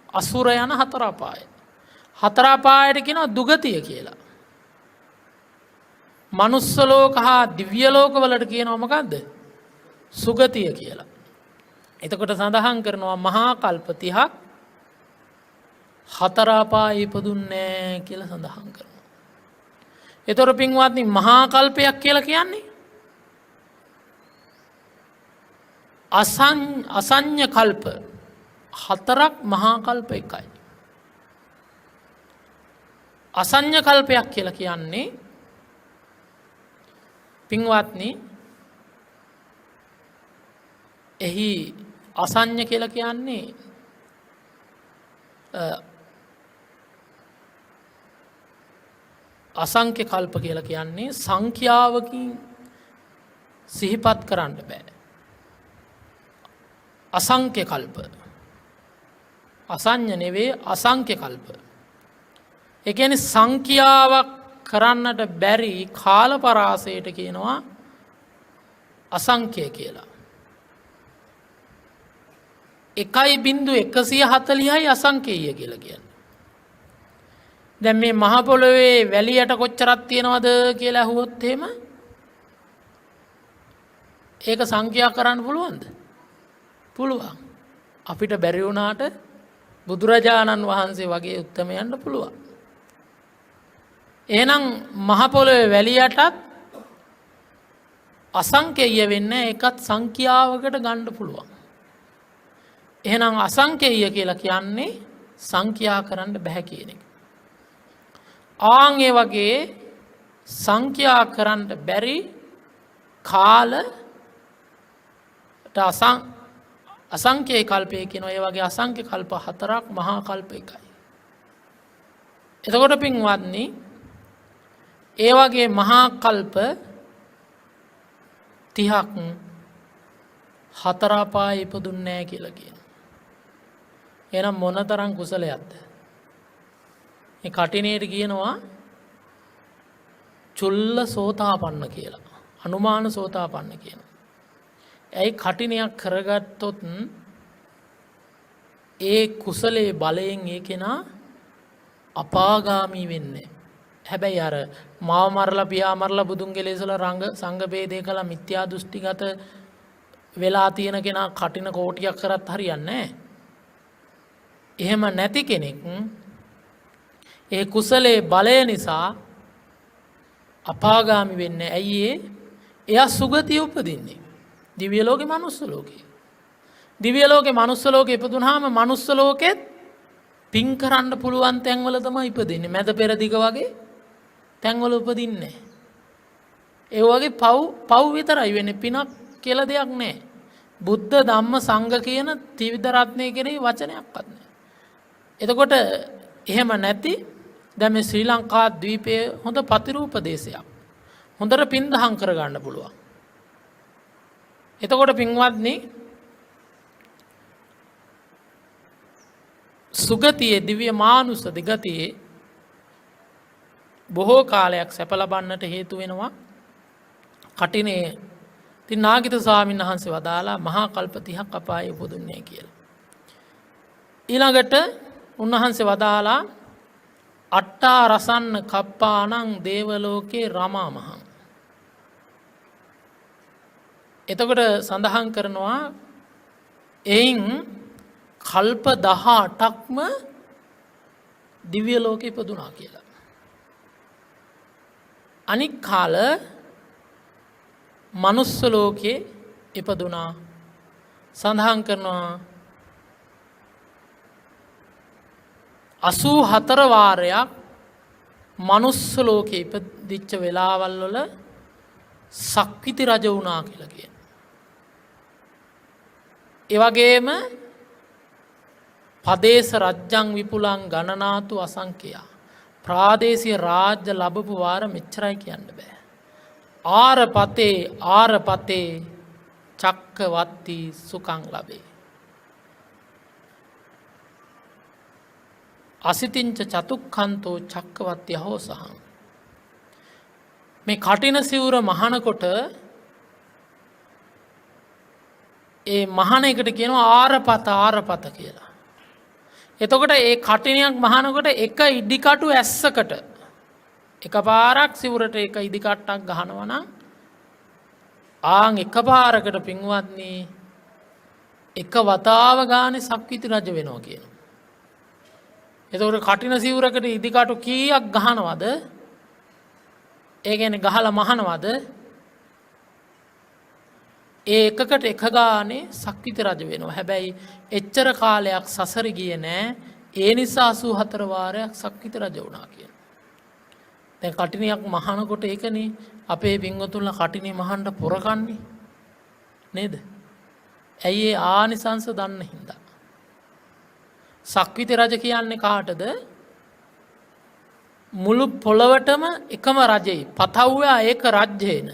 අසුර යන හතර අපාය. හතර අපායට කියනවා දුගතිය කියලා. මනුස්ස ලෝක හා දිව්‍ය ලෝක වලට කියනවා මොකද්ද? සුගතිය කියලා. එතකොට සඳහන් කරනවා මහා කල්ප 30ක් හතර අපායේ ඉපදුන්නේ නැහැ කියලා සඳහන් කරනවා. ඒතර පින්වත්නි මහා කල්පයක් කියලා කියන්නේ අසඤ්ඤ කල්ප හතරක් මහා කල්ප එකයි. අසඤ්ඤ කල්පයක් කියලා කියන්නේ පින්වත්නි එහි අසඤ්ඤ කියලා කියන්නේ අසංඛ්‍ය කල්ප කියලා කියන්නේ සංඛ්‍යාවකින් සිහිපත් කරන්න බෑ. අසංඛ්‍ය කල්ප. අසඤ්ඤ නෙවෙයි අසංඛ්‍ය කල්ප. ඒ කියන්නේ සංඛ්‍යාවක් කරන්නට බැරි කාල පරාසයට කියනවා අසංඛ්‍ය කියලා. 1.140යි අසංඛ්‍යය කියලා කියන්නේ. දැන් මේ මහ පොළොවේ වැලියට කොච්චරක් තියෙනවද කියලා අහුවොත් එහෙම ඒක සංඛ්‍යා කරන්න පුළුවන්ද? පුළුවන්. අපිට බැරි වුණාට බුදුරජාණන් වහන්සේ වගේ උත්තමයන්ට පුළුවන්. එහෙනම් මහ පොළොවේ වැලියටත් අසංඛ්‍යය වෙන්නේ ඒකත් සංඛ්‍යාවකට ගන්න පුළුවන්. එහෙනම් අසංඛ්‍යය කියලා කියන්නේ සංඛ්‍යා කරන්න බෑ කියන එක. ආන් ඒ වගේ සංඛ්‍යා කරන්න බැරි කාලට අසංඛ්‍ය කල්පය කියනවා. ඒ වගේ අසංඛ්‍ය කල්ප හතරක් මහා කල්ප එකයි. එතකොට පින්වත්නි ඒ වගේ මහා කල්ප 30ක් හතර අපායේ ඉපදුන්නේ නැහැ කියලා කියනවා. එහෙනම් මොනතරම් කුසලයක්ද? මේ කටිනේට කියනවා චුල්ල සෝතාපන්න කියලා. අනුමාන සෝතාපන්න කියනවා. ඇයි කටිනයක් කරගත්තොත් ඒ කුසලයේ බලයෙන් ඒ කෙනා අපාගාමී වෙන්නේ. හැබැයි අර මාව මරලා පියා මරලා බුදුන් කෙලෙසල රංග සංඝ ભેදේ කළා මිත්‍යා දෘෂ්ටිගත වෙලා තියෙන කෙනා කටින කෝටියක් කරත් හරියන්නේ නැහැ. එහෙම නැති කෙනෙක් ඒ කුසලයේ බලය නිසා අපාගාමි වෙන්නේ. ඇයි එයා සුගතිය උපදින්නේ. දිව්‍ය ලෝකේ මනුස්ස ලෝකේ. දිව්‍ය ලෝකේ මනුස්ස ලෝකේ ඉපදුනහම මනුස්ස ලෝකෙත් පින් කරන්න පුළුවන් තැන්වල තමයි ඉපදින්නේ. මැද පෙරදිග වගේ තැන්වල උපදින්නේ. ඒ වගේ පව් විතරයි වෙන්නේ. පිනක් කියලා දෙයක් නැහැ. බුද්ධ ධම්ම සංඝ කියන ත්‍රිවිධ රත්නය කෙරෙහි වචනයක්වත් නැහැ. එතකොට එහෙම නැති දැන් මේ ශ්‍රී ලංකා ද්වීපයේ හොඳ ප්‍රතිරූප දේශයක්. හොඳට පින් දහම් කරගන්න පුළුවන්. එතකොට පින්වත්නි සුගතියේ දිව්‍ය මානුෂ දිගතියේ බොහෝ කාලයක් සැප ලබන්නට හේතු වෙනවා කටිනේ. ඉතින් නාගිත ස්වාමීන් වහන්සේ වදාලා මහා කල්ප 30ක් අපායේ උපදුන්නේ කියලා. ඊළඟට උන්වහන්සේ වදාලා අට්ටා රසන්න කප්පානං දේවලෝකේ රමාමහං. එතකොට සඳහන් කරනවා එයින් කල්ප 18ක්ම දිව්‍ය ලෝකේ ඉපදුනා කියලා. අනික් කාල මනුස්ස ලෝකේ ඉපදුනා. සඳහන් කරනවා 84 වාරයක් මනුස්ස ලෝකේ ඉපදිච්ච වෙලාවල් වල සක්විති රජ වුණා කියලා කියනවා. ඒ වගේම පදේශ රජ්ජං විපුලං ගණනාතු අසංඛ්‍යා. ප්‍රාදේශීය රාජ්‍ය ලැබපු වාර මෙච්චරයි කියන්න බෑ. ආරපතේ චක්කවත්ති සුකං ලබේ. අසිතිංච චතුක්ඛන්තෝ චක්කවත්ති අහෝසහං. මේ කටින සිවුර මහනකොට ඒ මහන එකට කියනවා ආරපත කියලා. එතකොට ඒ කටිනයක් මහනකොට එක ඉදිකටු ඇස්සකට එක පාරක් සිවුරට එක ඉදිකට්ටක් ගහනවා නම් ආන් එක පාරකට පින්වත්නි එක වතාව ගානේ සක්විති රජ වෙනවා කියනවා. එතකොට කටින සිවුරකට ඉදිකටු කීයක් ගහනවද? ඒ කියන්නේ ගහලා මහනවද? ඒ එකකට එක ගානේ සක්විති රජ වෙනවා. හැබැයි එච්චර කාලයක් සසර ගියේ නෑ. ඒ නිසා 84 වාරයක් සක්විති රජ වුණා කියන. දැන් කටිනියක් මහනකොට ඒකනේ අපේ පින්වතුන්ලා කටිනේ මහන්න පොරකන්නේ. නේද? ඇයි ඒ ආනිසංස දන්න හින්දා. සක්විති රජ කියන්නේ කාටද? මුළු පොළවටම එකම රජෙයි. පතව්වා ඒක රජ්‍යේන.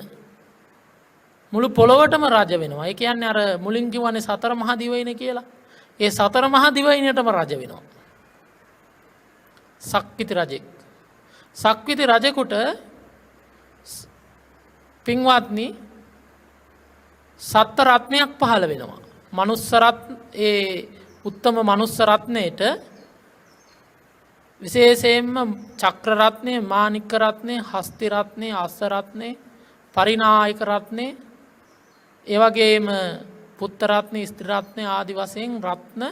මුළු පොළොවටම රජ වෙනවා. ඒ කියන්නේ අර මුලින් කිව්වනේ සතර මහා දිවයින කියලා. ඒ සතර මහා දිවයිනටම රජ වෙනවා. සක්විති රජෙක්. සක්විති රජෙකුට පින්වත්නි සත්ත්ව රත්නයක් පහළ වෙනවා. මනුස්ස රත්න ඒ උත්තම මනුස්ස රත්නයේට විශේෂයෙන්ම චක්‍ර රත්නය, මාණික්ක රත්නය, හස්ති රත්නය, අස්ස රත්නය, පරිනායක රත්නය, ඒ වගේම පුත්ත රත්නය, ස්ත්‍රී රත්නය ආදි වශයෙන් රත්න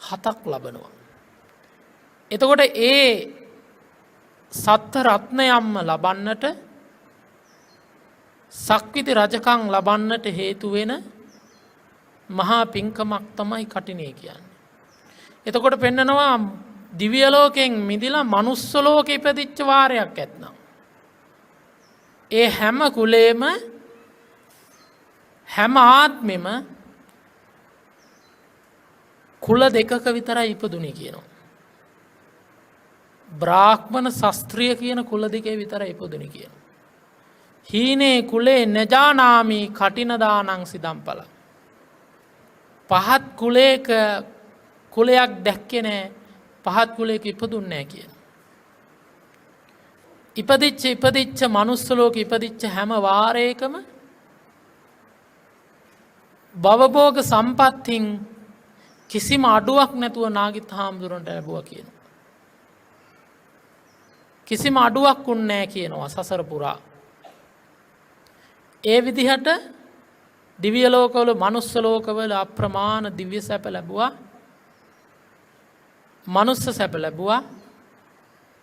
7ක් ලබනවා. එතකොට ඒ සත්ත්ව රත්නයම්ම ලබන්නට සක්විති රජකම් ලබන්නට හේතු වෙන මහා පින්කමක් තමයි කටිනේ කියන්නේ. එතකොට පෙන්නනවා දිව්‍ය ලෝකයෙන් මිදිලා මනුස්ස ලෝකෙ ඉපදිච්ච වාරයක් ඇත්නම්. ඒ හැම කුලේම හැම ආත්මෙම කුල දෙකක විතරයි ඉපදුනේ කියනවා. බ්‍රාහ්මණ ශාස්ත්‍රීය කියන කුල දෙකේ විතරයි ඉපදුනේ කියනවා. හීනේ කුලේ නජානාමි කටිනදානං සිදම්පල. පහත් කුලයක කුලයක් දැක්කේ නෑ, පහත් කුලයක ඉපදුන්නේ නෑ කියන. ඉපදිච්ච මනුස්ස ලෝකෙ ඉපදිච්ච හැම වාරයකම භවභෝග සම්පත්තින් කිසිම අඩුවක් නැතුව නාගිත් හාමුදුරන්ට ලැබුවා කියන. කිසිම අඩුවක් උන්නේ නැහැ කියනවා සසර පුරා. ඒ විදිහට දිව්‍ය ලෝකවල මනුස්ස ලෝකවල අප්‍රමාණ දිව්‍ය සැප ලැබුවා. මනුස්ස සැප ලැබුවා.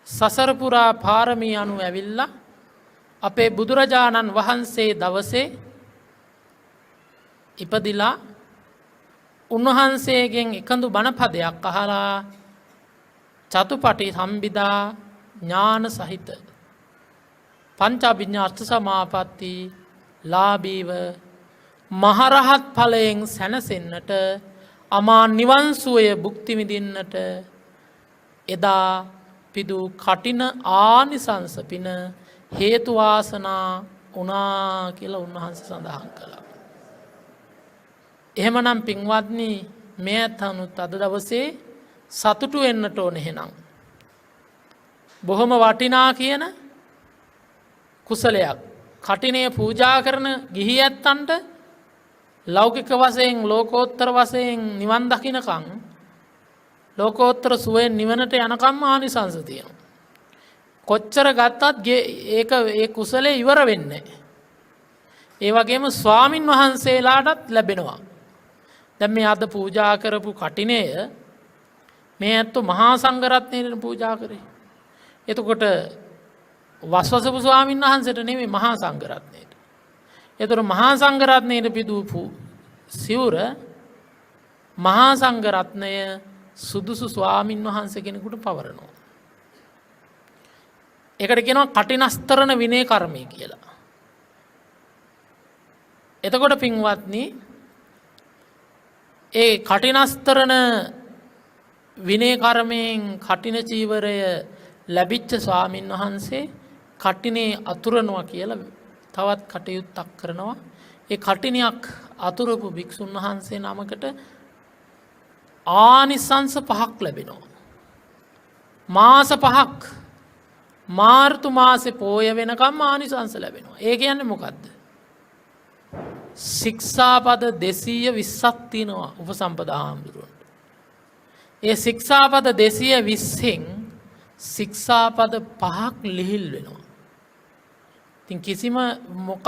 සසර පුරා පාරමී අනු ඇවිල්ලා අපේ බුදුරජාණන් වහන්සේ දවසේ ඉපදිලා උන්වහන්සේගෙන් එකඳු බණපදයක් අහලා චතුපටි සම්බිදා ඥාන සහිත පංචාභිඥා අර්ථ සමාපatti ලාභීව මහරහත් ඵලයෙන් සැනසෙන්නට අමා නිවන් සුවය භුක්ති විඳින්නට එදා පිදු කටින ආනිසංස පින හේතු වාසනා වුණා කියලා උන්වහන්සේ සඳහන් කළා. එහෙමනම් පින්වත්නි මේ අතනුත් අද දවසේ සතුටු වෙන්නට ඕන එහෙනම්. බොහොම වටිනා කියන කුසලයක්. කටිනේ පූජා කරන ගිහි ඇත්තන්ට ලෞකික වශයෙන් ලෝකෝත්තර වශයෙන් නිවන් දකින්නකම් ලෝකෝත්තර සුවයෙන් නිවනට යනකම් ආනිසංස තියෙනවා. කොච්චර ගත්තත් ඒක ඒ කුසලයේ ඉවර වෙන්නේ නැහැ. ඒ වගේම ස්වාමින් වහන්සේලාටත් ලැබෙනවා. දැන් මේ අද පූජා කරපු කටිනය මේ ඇත්තෝ මහා සංඝරත්නයට පූජා කරේ. එතකොට වස්වසපු ස්වාමීන් වහන්සේට නෙමෙයි මහා සංඝරත්නයට. එතකොට මහා සංඝරත්නයට පිදූපු සිවුර මහා සංඝරත්නය සුදුසු ස්වාමීන් වහන්සේ කෙනෙකුට පවරනවා. ඒකට කියනවා කටිනස්තරණ විනය කර්මය කියලා. එතකොට පින්වත්නි ඒ කටිනස්තරණ විනය කර්මයෙන් කටින චීවරය ලැබිච්ච ස්වාමින් වහන්සේ කටිනේ අතුරනවා කියලා තවත් කටයුත්තක් කරනවා. ඒ කටිනයක් අතුරපු භික්ෂුන් වහන්සේ නමකට ආනිසංස 5ක් ලැබෙනවා. මාස 5ක් මාර්තු මාසේ පෝය වෙනකම් ආනිසංස ලැබෙනවා. ඒ කියන්නේ මොකද්ද? ශික්ෂාපද 220ක් තියෙනවා උපසම්පදා හාමුදුරුවන්ට. ඒ ශික්ෂාපද 220න් ශික්ෂාපද 5ක් ලිහිල් වෙනවා. ඉතින් කිසිම මොකක්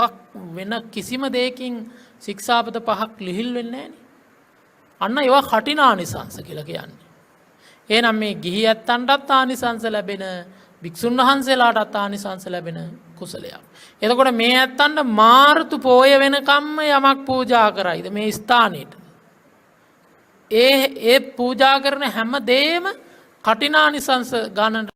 වෙන කිසිම දෙයකින් ශික්ෂාපද 5ක් ලිහිල් වෙන්නේ නැහැ. අන්න ඒවා කටිනානිසංස කියලා කියන්නේ. එහෙනම් මේ ගිහි ඇත්තන්ටත් ආනිසංස ලැබෙන භික්ෂුන් වහන්සේලාටත් ආනිසංස ලැබෙන කුසලයක්. එතකොට මේ ඇත්තන්ට මාර්තු පෝය වෙනකම්ම යමක් පූජා කරයිද මේ ස්ථානෙට. ඒ පූජා කරන හැම දෙයක්ම කටිනානිසංස ගණනට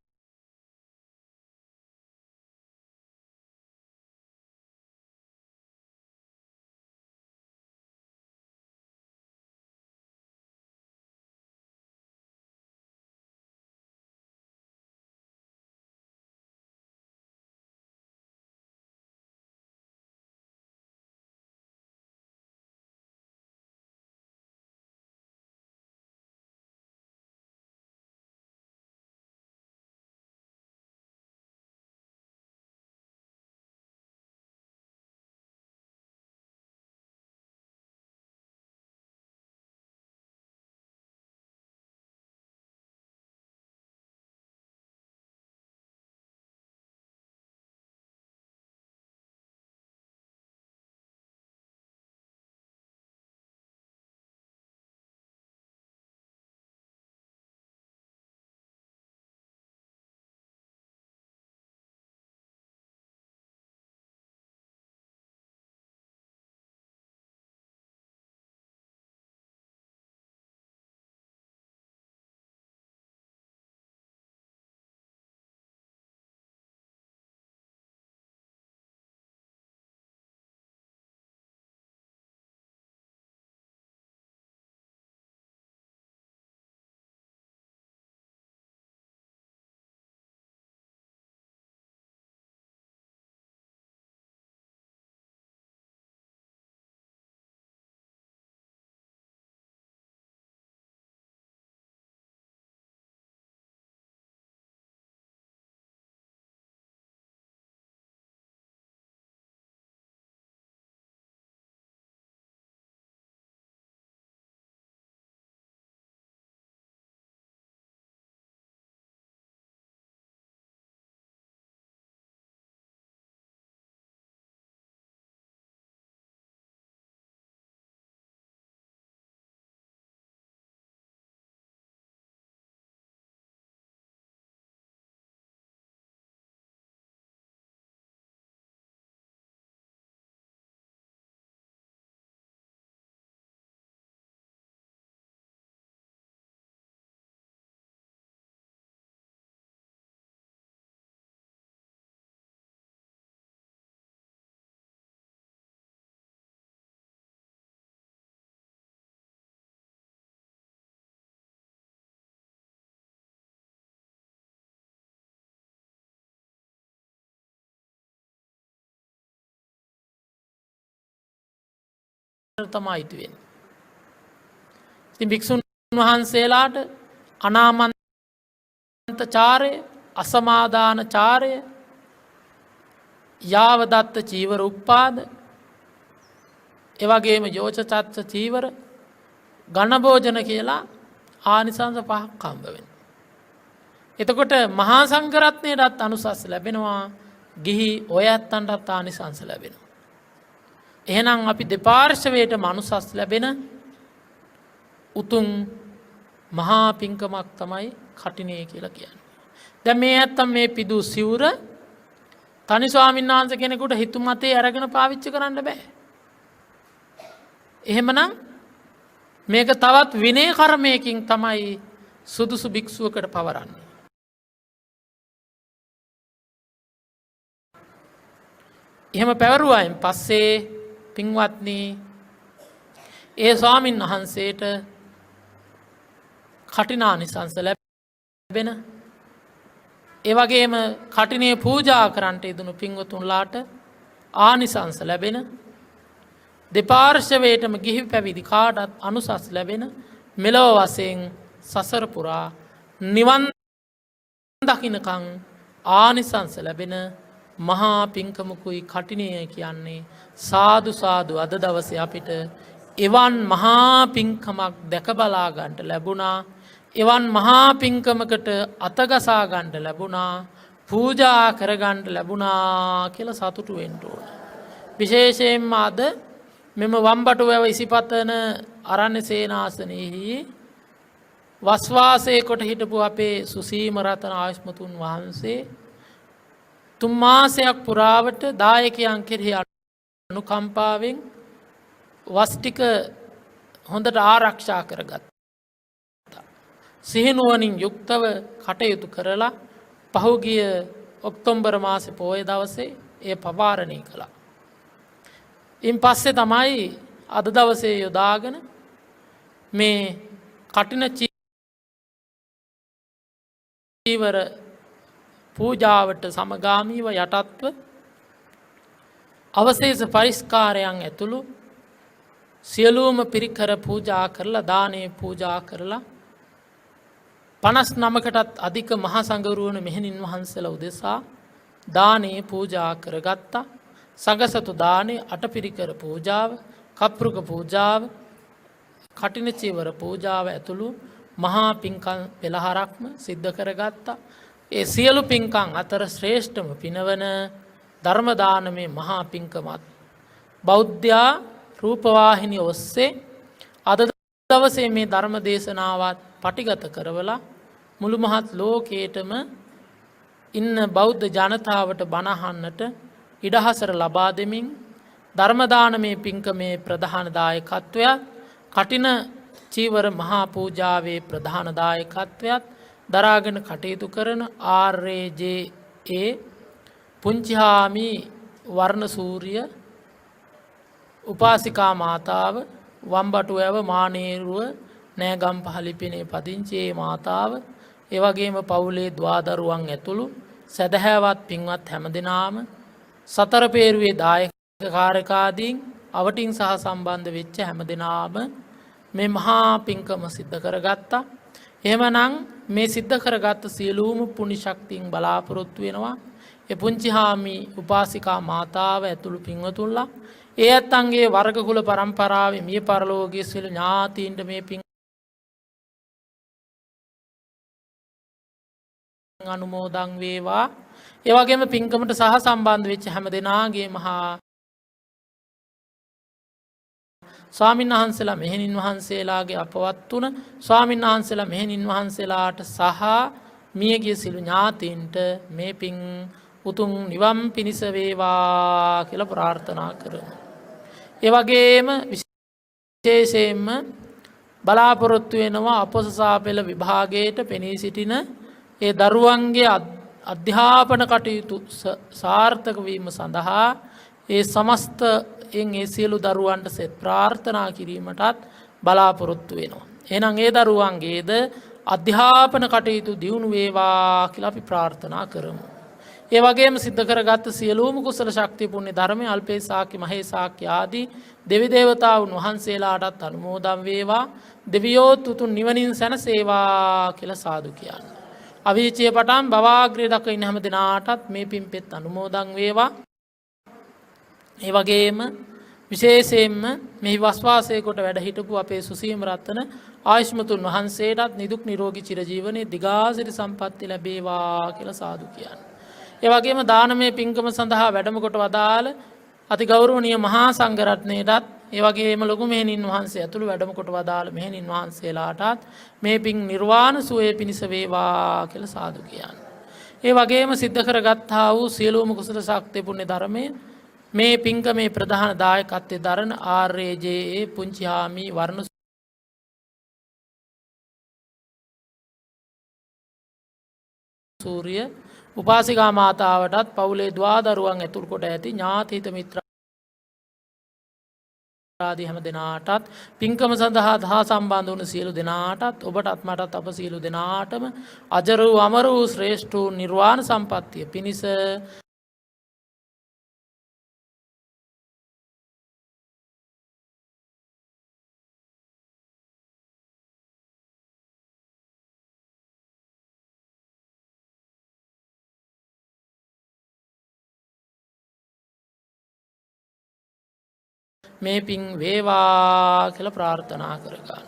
තමයි ඉතු වෙන්නේ. ඉතින් භික්ෂුන් වහන්සේලාට අනාමන්තචාරය, අසමාදානචාරය, යාවදත්ත චීවර උප්පාද, එවැගේම යෝචචත්ත චීවර, ගණභෝජන කියලා ආනිසංස 5ක් හම්බ වෙනවා. එතකොට මහා සංඝරත්නයටත් අනුසස් ලැබෙනවා, ගිහි ඔය ඇත්තන්ටත් ආනිසංස ලැබෙනවා. එහෙනම් අපි දෙපාර්ශවයට මනුසස් ලැබෙන උතුම් මහා පිංකමක් තමයි කටිනේ කියලා කියන්නේ. දැන් මේ ඇත්තම් මේ පිදු සිවුර තනි ස්වාමීන් වහන්සේ කෙනෙකුට හිතුමතේ අරගෙන පාවිච්චි කරන්න බෑ. එහෙමනම් මේක තවත් විනය කර්මයකින් තමයි සුදුසු භික්ෂුවකට පවරන්නේ. එහෙම පැවරුවායින් පස්සේ පින්වත්නි ඒ ස්වාමීන් වහන්සේට කටිනානිසංස ලැබෙන ඒ වගේම කටිනේ පූජා කරන්නට යෙදුණු පින්වතුන්ලාට ආනිසංස ලැබෙන දෙපාර්ශවයටම ගිහි පැවිදි කාටත් අනුසස් ලැබෙන මෙලොව වශයෙන් සසර පුරා නිවන් දකින්නකම් ආනිසංස ලැබෙන මහා පින්කමකුයි කටිනය කියන්නේ. සාදු සාදු අද දවසේ අපිට එවන් මහා පින්කමක් දැක බලා ගන්නට ලැබුණා. එවන් මහා පින්කමකට අතගසා ගන්නට ලැබුණා. පූජා කරගන්නට ලැබුණා කියලා සතුටු වෙන්න ඕන. විශේෂයෙන්ම අද මෙම වම්බටු වැව ඉසිපතන අරණ්‍ය සේනාසනයෙහි වස්වාසය කොට හිටපු අපේ සුසීම රතන ආයුෂ්මතුන් වහන්සේ තුන් මාසයක් පුරාවට දායකයන් කෙරෙහි අනුකම්පාවෙන් වස් ටික හොඳට ආරක්ෂා කරගත්තා. සිහිනුවණින් යුක්තව කටයුතු කරලා පහුගිය ඔක්තෝබර් මාසේ පොහොය දවසේ එය පවාරණය කළා. ඉන් පස්සේ තමයි අද දවසේ යොදාගෙන මේ කටින චීවර පූජාවට සමගාමීව යටත්ව අවශේෂ පරිස්කාරයන් ඇතුළු සියලුම පිරිකර පූජා කරලා දානේ පූජා කරලා 59කටත් අධික මහා සංඝරුවන මෙහෙණින් වහන්සේලා උදෙසා දානේ පූජා කරගත්තා. සංඝසතු දානේ අටපිරිකර පූජාව, කප්පෘක පූජාව, කටින චීවර පූජාව ඇතුළු මහා පින්කම් පෙළහරක්ම සිද්ධ කරගත්තා. ඒ සියලු පින්කම් අතර ශ්‍රේෂ්ඨම පිනවන ධර්ම දානමේ මහා පින්කමත් බෞද්ධයා රූපවාහිනිය ඔස්සේ අද දවසේ මේ ධර්ම දේශනාවත් පටිගත කරවලා මුළු මහත් ලෝකයටම ඉන්න බෞද්ධ ජනතාවට බණ අහන්නට ඉඩහසර ලබා දෙමින් ධර්ම දානමේ පින්කමේ ප්‍රධාන දායකත්වයත් කටින චීවර මහා පූජාවේ ප්‍රධාන දායකත්වයත් දරාගෙන කටයුතු කරන ආර්.ඒ. පුංචිහාමි වර්ණසූරිය උපාසිකා මාතාව වම්බටු වැව මානේරුව නෑගම්පහ ලිපිනේ පදිංචි මාතාව ඒ වගේම පවුලේ දුවදරුවන් ඇතුළු සදහැවත් පින්වත් හැමදෙනාම සතර පේරුවේ දායක කාර්යකාදීන් අවටින් සහ සම්බන්ධ වෙච්ච හැමදෙනාම මේ මහා පින්කම සිද්ධ කරගත්තා. එහෙමනම් මේ සිද්ධ කරගත්ත සියලුම පුණ්‍ය ශක්තියින් බලාපොරොත්තු වෙනවා ඒ පුංචිහාමි උපාසිකා මාතාව ඇතුළු පින්වතුන්ලා ඒ ඇත්තන්ගේ වර්ග කුල පරම්පරාවේ මිය පරලෝකයේ සියලු ඥාතීන්ට මේ පින් අනුමෝදන් වේවා. ඒ වගේම පින්කමට සහ සම්බන්ධ වෙච්ච හැම දෙනාගේ මහා ස්වාමීන් වහන්සේලා මෙහෙණින් වහන්සේලාගේ අපවත් තුන ස්වාමීන් වහන්සේලා මෙහෙණින් වහන්සේලාට සහ මියගිය සිළු ඥාතීන්ට මේ පින් උතුම් නිවන් පිණිස වේවා කියලා ප්‍රාර්ථනා කරමු. ඒ වගේම විශේෂයෙන්ම බලාපොරොත්තු වෙනවා අපොසසා පෙළ විභාගයට පෙනී සිටින ඒ දරුවන්ගේ අධ්‍යාපන කටයුතු සාර්ථක වීම සඳහා ඒ සමස්ත ඒ සියලු දරුවන්ට සෙත් ප්‍රාර්ථනා කිරීමටත් බලාපොරොත්තු වෙනවා. එහෙනම් ඒ දරුවන්ගේද අධ්‍යාපන කටයුතු දියුණු වේවා කියලා අපි ප්‍රාර්ථනා කරමු. ඒ වගේම සිද්ධ කරගත් සියලුම කුසල ශක්තිය පුණ්‍ය ධර්මයේ අල්පේසාක්‍ය මහේසාක්‍ය ආදී දෙවි දේවතාවුන් වහන්සේලාටත් අනුමෝදන් වේවා. දෙවියෝ තුතුන් නිවනින් සැනසේවා කියලා සාදු කියන්නේ. අවීචිය පටන් භවාග්‍රය දක්වා ඉන්න හැම දිනාටත් මේ පින්පෙත් අනුමෝදන් වේවා. ඒ වගේම විශේෂයෙන්ම මෙහි වස්වාසය කොට වැඩ හිටපු අපේ සුසීම රත්න ආයුෂ්මතුන් වහන්සේටත් නිදුක් නිරෝගී චිරජීවනයේ දිගාසිරි සම්පත්තිය ලැබේවා කියලා සාදු කියන්නේ. ඒ වගේම දානමය පින්කම සඳහා වැඩම කොට වදාළ අති ගෞරවනීය මහා සංඝ රත්නයටත් ඒ වගේම ලොකු මෙහෙණින් වහන්සේ ඇතුළු වැඩම කොට වදාළ මෙහෙණින් වහන්සේලාටත් මේ පින් නිර්වාණ සුවය පිණිස වේවා කියලා සාදු කියන්නේ. ඒ වගේම සිද්ධ කරගත්තා වූ සියලුම කුසල ශක්තිය පුණ්‍ය ධර්මයේ මේ පින්කමේ ප්‍රධාන දායකත්වයේ දරන ආර්.ඒ. පුංචිහාමි වර්ණ සූරිය උපාසිකා මාතාවටත් පවුලේ දුවදරුවන් ඇතුළු කොට ඇති ඥාති හිත මිත්‍ර ආදී හැම දෙනාටත් පින්කම සඳහා දහා සම්බන්ධ වුණු සියලු දෙනාටත් ඔබටත් මටත් අප සියලු දෙනාටම අජර වූ අමර වූ ශ්‍රේෂ්ඨ වූ නිර්වාණ සම්පත්තිය පිණිස මේ පින් වේවා කියලා ප්‍රාර්ථනා කරගන්න.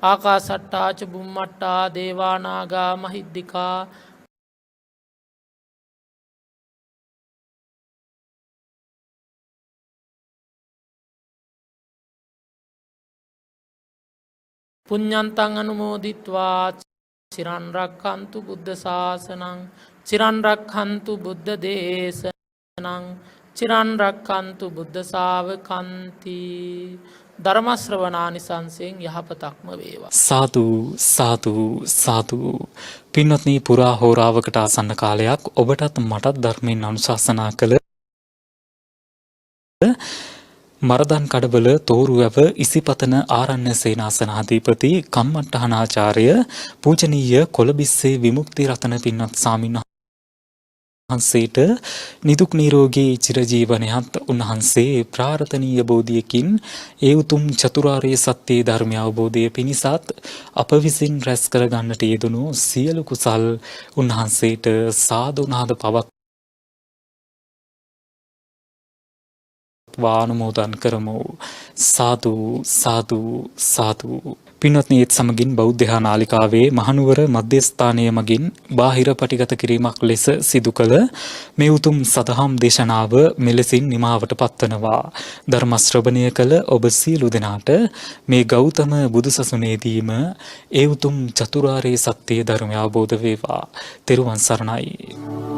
ආකාසට්ටාච බුම්මට්ටා දේවා නාග මහිද්దికා පුඤ්ඤන්තං අනුමෝදිත්වා චිරන් රක්ඛන්තු බුද්ධ ශාසනං චිරන් රක්ඛන්තු බුද්ධ දේශනං චිරන් රක්ඛන්තු බුද්ධ ශාවකන්ති ධර්ම ශ්‍රවණානිසංසයෙන් යහපතක්ම වේවා. සාදු සාදු සාදු. පින්වත්නි, පුරා හෝරාවකට ආසන්න කාලයක් ඔබටත් මටත් ධර්මයෙන් අනුශාසනා කළ මරදන් කඩවල තෝරුවැව ඉසිපතන ආරණ්‍ය සේනාසනාධිපති කම්මට්ටහනාචාර්ය පූජනීය කොළඹිස්සේ විමුක්ති රතන පින්වත් ස්වාමීන් වහන්සේට නිදුක් නිරෝගී චිරජීවනයත් උන්වහන්සේ ප්‍රාර්ථනීය බෝධියකින් ඒ උතුම් චතුරාර්ය සත්‍ය ධර්මය අවබෝධය පිණිසත් අප විසින් රැස් කර ගන්නට යෙදුණු සියලු කුසල් උන්වහන්සේට සාදු නාද වානුමෝදන් කරමු. සාදු සාදු සාදු. පින්වත්නි, ඒත් සමගින් බෞද්ධ නාලිකාවේ මහනුවර මධ්‍යස්ථානය මගින් බාහිර පටිගත කිරීමක් ලෙස සිදු කළ මේ උතුම් සදහම් දේශනාව මෙලෙසින් නිමාවට පත්වනවා. ධර්ම ශ්‍රවණය කළ ඔබ සියලු දෙනාට මේ ගෞතම බුදුසසුනේදීම ඒ උතුම් චතුරාර්ය සත්‍ය ධර්මය අවබෝධ වේවා. තෙරුවන් සරණයි.